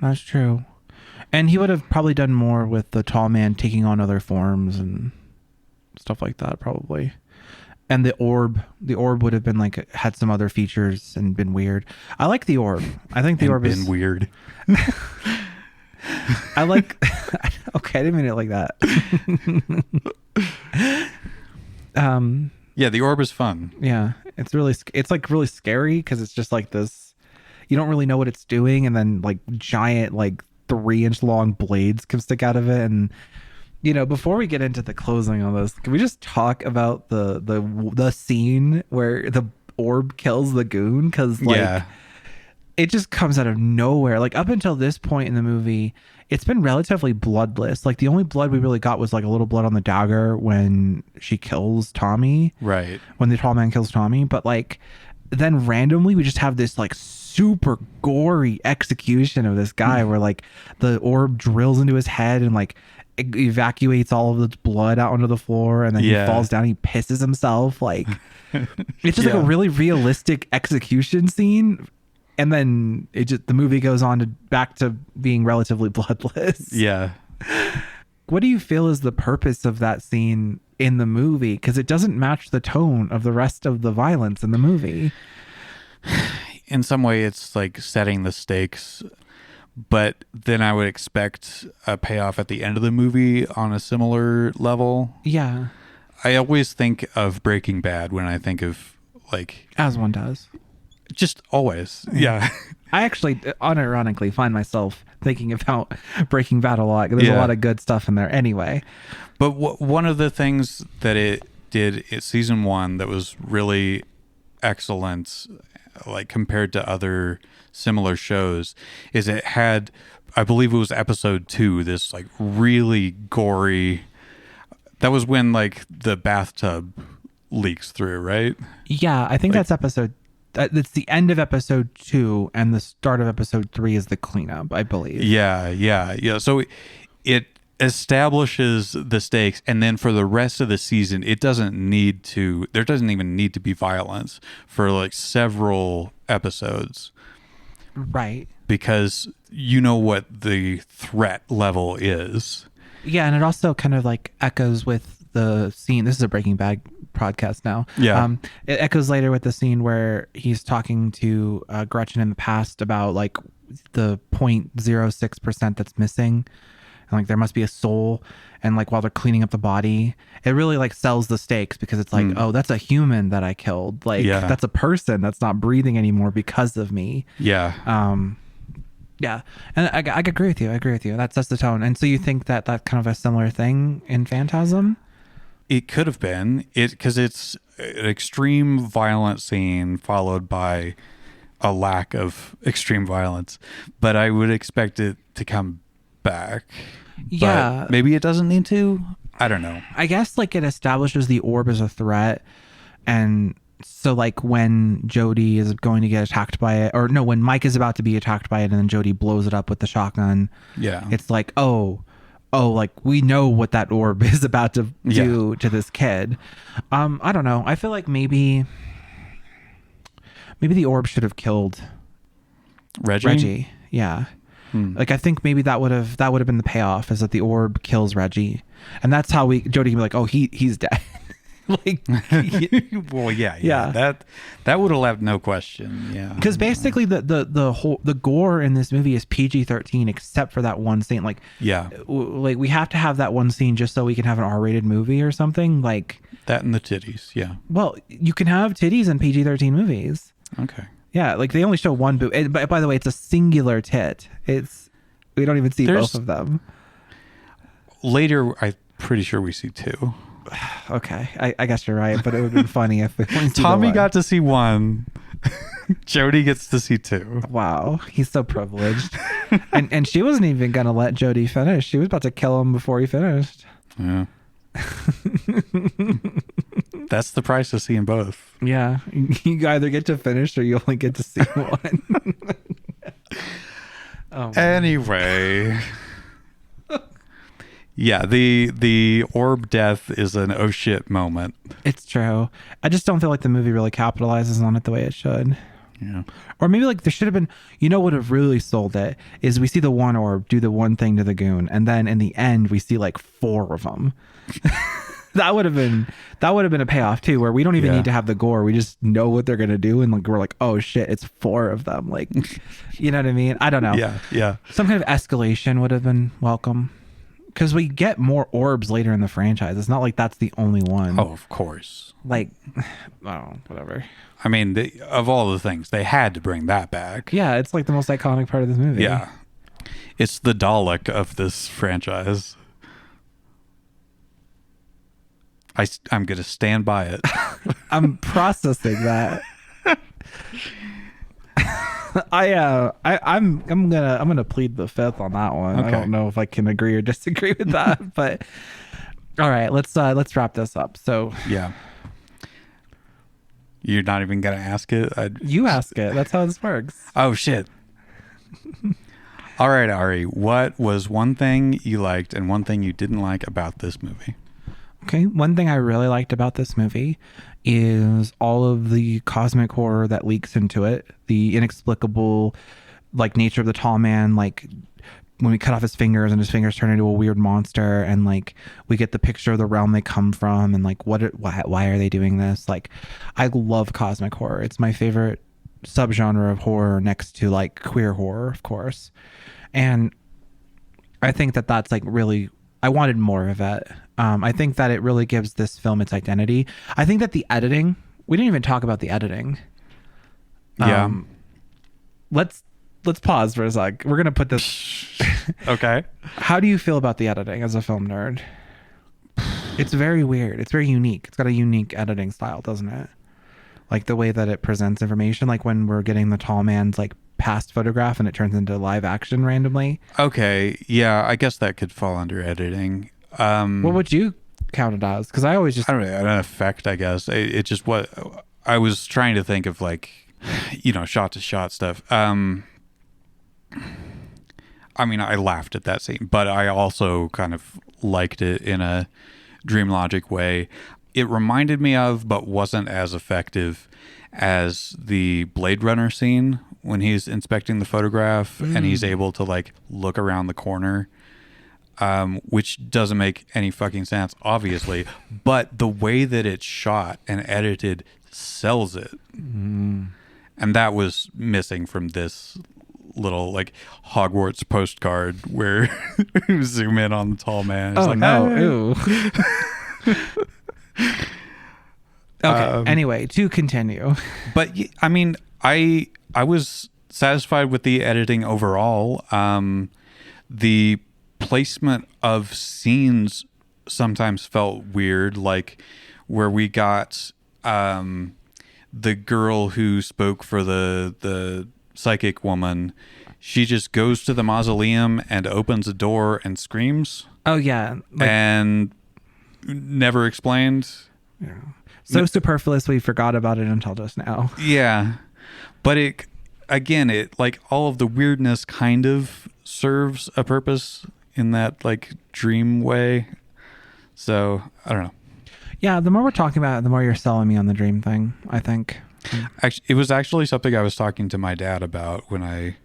And he would have probably done more with the tall man taking on other forms and stuff like that, probably. And the orb would have been like had some other features and been weird. I like the orb. I think the orb is weird. I like. Okay, I didn't mean it like that. Yeah, the orb is fun. Yeah, it's like really scary because it's just like this. You don't really know what it's doing, and then like giant like 3-inch long blades can stick out of it. And you know, before we get into the closing on this, can we just talk about the scene where the orb kills the goon? Because like, it just comes out of nowhere. Like up until this point in the movie, it's been relatively bloodless. Like the only blood we really got was like a little blood on the dagger when she kills Tommy. Right. When the tall man kills Tommy. But like then randomly we just have this like super gory execution of this guy where like the orb drills into his head and like evacuates all of the blood out onto the floor, and then he falls down, he pisses himself. Like it's just like a really realistic execution scene. And then the movie goes on to back to being relatively bloodless. Yeah. What do you feel is the purpose of that scene in the movie? Because it doesn't match the tone of the rest of the violence in the movie. In some way, it's like setting the stakes, but then I would expect a payoff at the end of the movie on a similar level. Yeah. I always think of Breaking Bad when I think of like... As one does. Just always. Yeah. I actually unironically find myself thinking about Breaking Bad a lot. There's a lot of good stuff in there anyway. But one of the things that it did in season 1 that was really excellent, like compared to other similar shows, is it had, I believe it was episode 2, this like really gory, that was when like the bathtub leaks through, right? Yeah, I think that's episode. It's the end of episode 2 and the start of episode 3 is the cleanup, I believe. Yeah. So it establishes the stakes, and then for the rest of the season, there doesn't even need to be violence for like several episodes. Right. Because you know what the threat level is. Yeah, and it also kind of like echoes with the scene. This is a Breaking Bad podcast now. Yeah. It echoes later with the scene where he's talking to Gretchen in the past about like the 0.06% that's missing, and like there must be a soul, and like while they're cleaning up the body, it really like sells the stakes because it's like, oh, that's a human that I killed. Like that's a person that's not breathing anymore because of me. Yeah. Yeah, and I agree with you. That sets the tone. And so you think that that's kind of a similar thing in Phantasm? It could have been because it's an extreme violent scene followed by a lack of extreme violence, but I would expect it to come back. Yeah, but maybe it doesn't need to. I don't know. I guess like it establishes the orb as a threat, and so like when Jody is going to get attacked by it, or no, when Mike is about to be attacked by it, and then Jody blows it up with the shotgun. Yeah, it's like like we know what that orb is about to do to this kid. I don't know. I feel like maybe the orb should have killed Reggie. Yeah. Like I think maybe that would have been the payoff, is that the orb kills Reggie, and that's how Jodie can be like, oh, he's dead. Like, well, yeah. That would have left no question. Yeah, because basically the gore in this movie is PG-13 except for that one scene. Like, like we have to have that one scene just so we can have an R-rated movie or something like that, and the titties. Yeah. Well, you can have titties in PG-13 movies. Okay. Yeah, like they only show one boob. By the way, it's a singular tit. We don't even see both of them. Later, I'm pretty sure we see two. Okay, I guess you're right, but it would have been funny if Tommy got to see one. Jodie gets to see two. Wow, he's so privileged. and she wasn't even gonna let Jodie finish. She was about to kill him before he finished. Yeah. That's the price of seeing both. Yeah, you either get to finish or you only get to see one. Anyway. Yeah, the orb death is an oh shit moment. It's true. I just don't feel like the movie really capitalizes on it the way it should. Yeah. Or maybe like there should have been, what would have really sold it is we see the one orb do the one thing to the goon, and then in the end we see like 4 of them. That would have been a payoff too, where we don't even need to have the gore. We just know what they're gonna do, and like we're like, oh shit, it's 4 of them. Like, you know what I mean? I don't know. Yeah. Some kind of escalation would have been welcome. Because we get more orbs later in the franchise. It's not like that's the only one. Oh, of course. Like, oh, whatever. I mean, of all the things, they had to bring that back. Yeah, it's like the most iconic part of this movie. Yeah. It's the Dalek of this franchise. I'm going to stand by it. I'm processing that. I'm gonna plead the fifth on that one. Okay. I don't know if I can agree or disagree with that, but all right, let's wrap this up. So yeah, you're not even gonna ask it. You ask it. That's how this works. Oh shit! All right, Ari, what was one thing you liked and one thing you didn't like about this movie? Okay, one thing I really liked about this movie is all of the cosmic horror that leaks into it, the inexplicable like nature of the tall man, like when we cut off his fingers and his fingers turn into a weird monster, and like we get the picture of the realm they come from, and like why are they doing this? Like, I love cosmic horror. It's my favorite subgenre of horror next to like queer horror, of course. And I think that that's like really, I wanted more of it. I think that it really gives this film its identity. I think that the editing, we didn't even talk about the editing. Yeah. Let's pause for a sec. We're going to put this. Okay. How do you feel about the editing as a film nerd? It's very weird. It's very unique. It's got a unique editing style, doesn't it? Like the way that it presents information, like when we're getting the tall man's like past photograph and it turns into live action randomly. Okay. Yeah, I guess that could fall under editing. What would you count it as? Because I always just... I don't know, an effect, I guess. It just what I was trying to think of, like, shot to shot stuff. I mean, I laughed at that scene, but I also kind of liked it in a dream logic way. It reminded me of, but wasn't as effective as the Blade Runner scene when he's inspecting the photograph and he's able to like look around the corner. Which doesn't make any fucking sense, obviously, but the way that it's shot and edited sells it. And that was missing from this little like Hogwarts postcard where you zoom in on the tall man. It's no. Ew. Okay. Anyway, to continue. But I mean, I was satisfied with the editing overall. The placement of scenes sometimes felt weird, like where we got the girl who spoke for the psychic woman. She just goes to the mausoleum and opens a door and screams. Oh yeah, and never explained. Yeah. So superfluous we forgot about it until just now. Yeah, but it like all of the weirdness kind of serves a purpose in that like dream way. So I don't know. Yeah, the more we're talking about it, the more you're selling me on the dream thing, I think. Actually, it was actually something I was talking to my dad about when I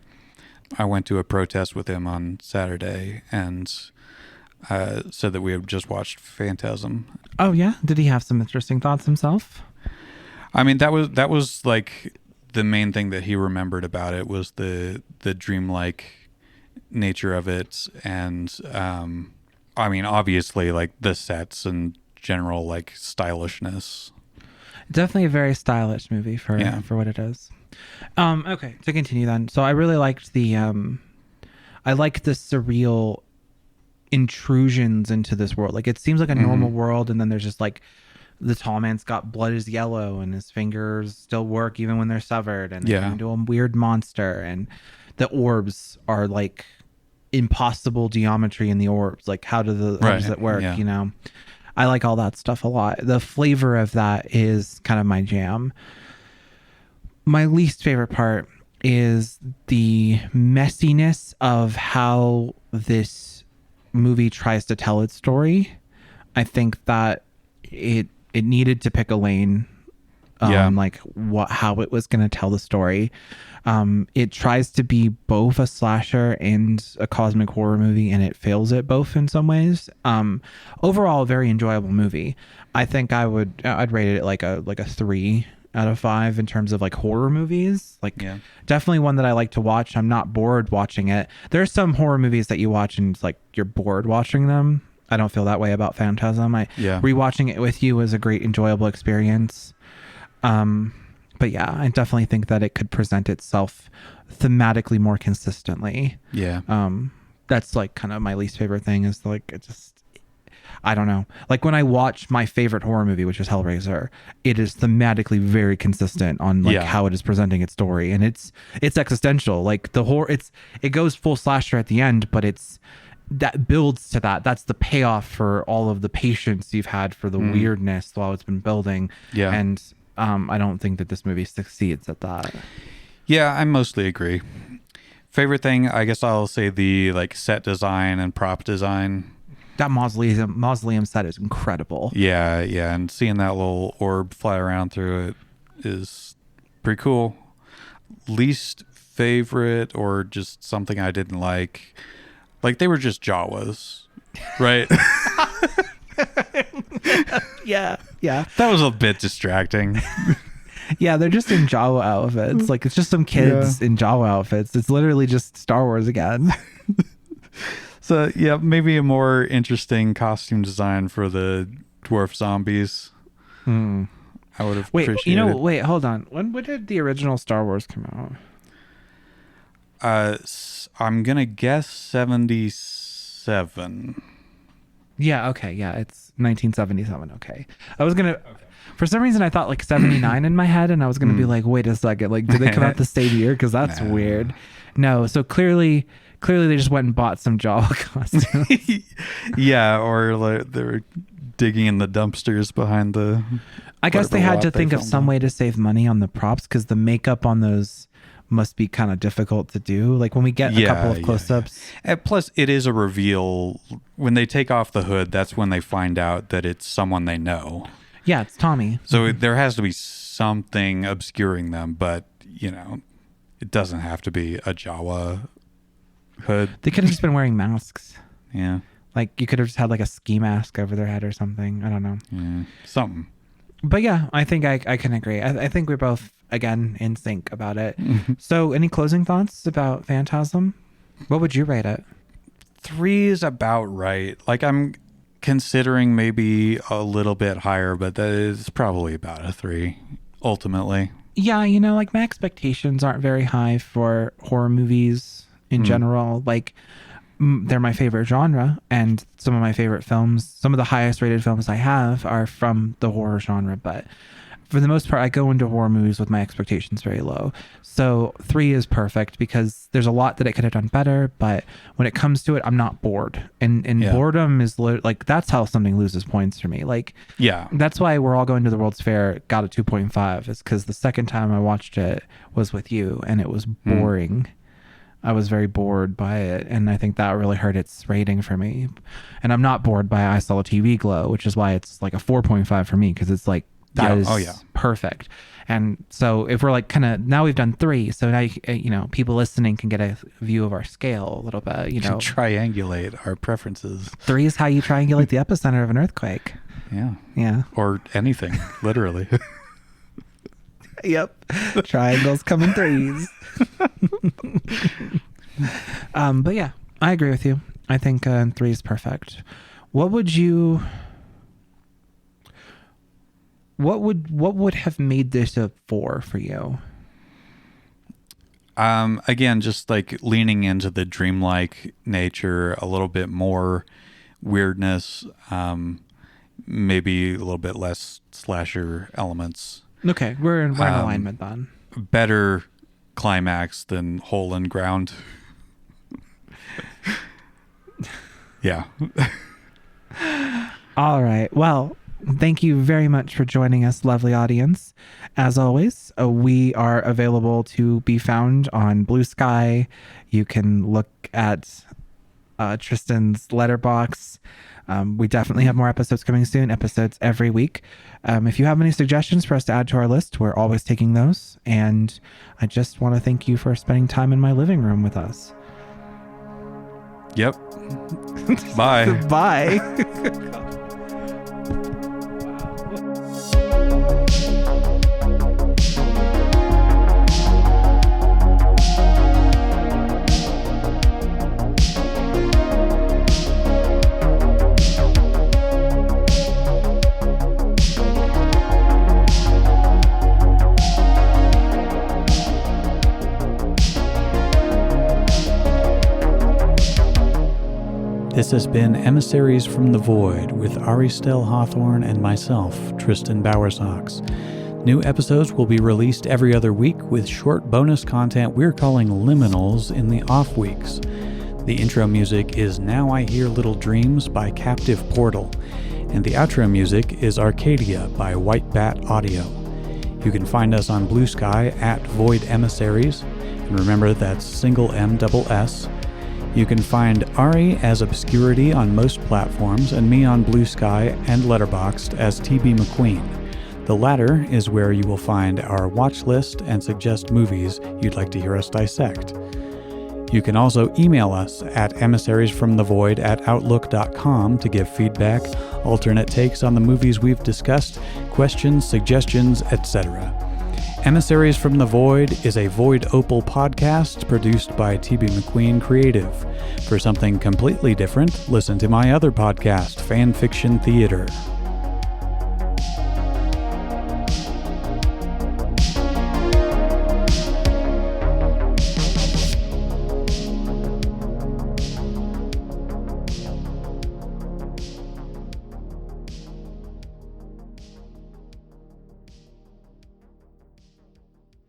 I went to a protest with him on Saturday and said that we had just watched Phantasm. Oh yeah, did he have some interesting thoughts himself? I mean, that was like the main thing that he remembered about it was the dreamlike nature of it, and I mean, obviously, like the sets and general like stylishness. Definitely a very stylish movie for what it is. Okay, to continue then. So I really liked I liked the surreal intrusions into this world. Like it seems like a normal world, and then there's just like the tall man's got blood is yellow and his fingers still work even when they're severed, and they turn into a weird monster, and the orbs are like impossible geometry in the orbs. Like how does it work? You know, I like all that stuff a lot. The flavor of that is kind of my jam. My least favorite part is the messiness of how this movie tries to tell its story. I think that it needed to pick a lane, like how it was going to tell the story. It tries to be both a slasher and a cosmic horror movie, and it fails at both in some ways. Overall, a very enjoyable movie. I think I'd rate it like a 3 out of 5 in terms of like horror movies. Like definitely one that I like to watch. I'm not bored watching it. There's some horror movies that you watch and it's like you're bored watching them. I don't feel that way about Phantasm. Rewatching it with you was a great enjoyable experience. But yeah, I definitely think that it could present itself thematically more consistently. That's like kind of my least favorite thing is like it just, I don't know. Like when I watch my favorite horror movie, which is Hellraiser, it is thematically very consistent on like how it is presenting its story, and it's existential. Like the horror, it goes full slasher at the end, but that builds to that. That's the payoff for all of the patience you've had for the weirdness while it's been building. And I don't think that this movie succeeds at that. I mostly agree. Favorite thing, I guess I'll say the like set design and prop design. That mausoleum set is incredible. And seeing that little orb fly around through it is pretty cool. Least favorite, or just something I didn't like they were just Jawas, right? Yeah. That was a bit distracting. Yeah, they're just in Jawa outfits. Like it's just some kids in Jawa outfits. It's literally just Star Wars again. So maybe a more interesting costume design for the dwarf zombies. I would have appreciated. Wait, hold on. When did the original Star Wars come out? I'm gonna guess 77. Yeah. Okay. Yeah, it's 1977. Okay. I was gonna. For some reason, I thought like 79 in my head, and I was gonna be like, wait a second, like, did they come out the same year? Because that's weird. No. So clearly they just went and bought some Jawa costumes. Or like they were digging in the dumpsters behind the. I guess they had to think of some way to save money on the props, because the makeup on those must be kind of difficult to do. Like when we get a couple of close-ups. And plus, it is a reveal. When they take off the hood, that's when they find out that it's someone they know. Yeah, it's Tommy. So there has to be something obscuring them, but, it doesn't have to be a Jawa hood. They could have just been wearing masks. Yeah. Like you could have just had like a ski mask over their head or something. I don't know. Yeah, something. But yeah, I think I can agree. I think we're both, again, in sync about it. So any closing thoughts about Phantasm? What would you rate it? 3 is about right. Like I'm considering maybe a little bit higher, but that is probably about a 3 ultimately. Yeah, like my expectations aren't very high for horror movies in general. Like they're my favorite genre, and some of my favorite films, some of the highest rated films I have are from the horror genre, but for the most part I go into horror movies with my expectations very low. So 3 is perfect because there's a lot that it could have done better, but when it comes to it, I'm not bored, and boredom is like that's how something loses points for me. Like that's why We're All Going to the World's Fair got a 2.5, is because the second time I watched it was with you and it was boring. I was very bored by it, and I think that really hurt its rating for me. And I'm not bored by I Saw a TV Glow, which is why it's like a 4.5 for me, because it's like That is Oh, yeah. perfect. And so if we're like kind of, now we've done 3, so now, people listening can get a view of our scale a little bit, Triangulate our preferences. 3 is how you triangulate the epicenter of an earthquake. Yeah. Yeah. Or anything, literally. Yep. Triangles come in 3s. But yeah, I agree with you. I think 3 is perfect. What would have made this a 4 for you? Again, just like leaning into the dreamlike nature, a little bit more weirdness, maybe a little bit less slasher elements. Okay, we're in alignment then. Better climax than Hole in Ground. Yeah. All right. Well, thank you very much for joining us, lovely audience. As always, we are available to be found on Blue Sky. You can look at Tristan's letterbox. We definitely have more episodes coming soon, episodes every week. If you have any suggestions for us to add to our list, we're always taking those. And I just want to thank you for spending time in my living room with us. Yep. Bye. Bye. This has been Emissaries from the Void with Ari Stell Hawthorne and myself, Tristan Bowersox. New episodes will be released every other week with short bonus content we're calling liminals in the off weeks. The intro music is Now I Hear Little Dreams by Captive Portal, and the outro music is Arcadia by White Bat Audio. You can find us on Blue Sky at Void Emissaries, and remember that's single M double S. You can find Ari as Obscurity on most platforms and me on Blue Sky and Letterboxd as TB McQueen. The latter is where you will find our watch list and suggest movies you'd like to hear us dissect. You can also email us at emissariesfromthevoid@outlook.com to give feedback, alternate takes on the movies we've discussed, questions, suggestions, etc. Emissaries from the Void is a Void Opal podcast produced by TB McQueen Creative. For something completely different, listen to my other podcast, Fan Fiction Theater.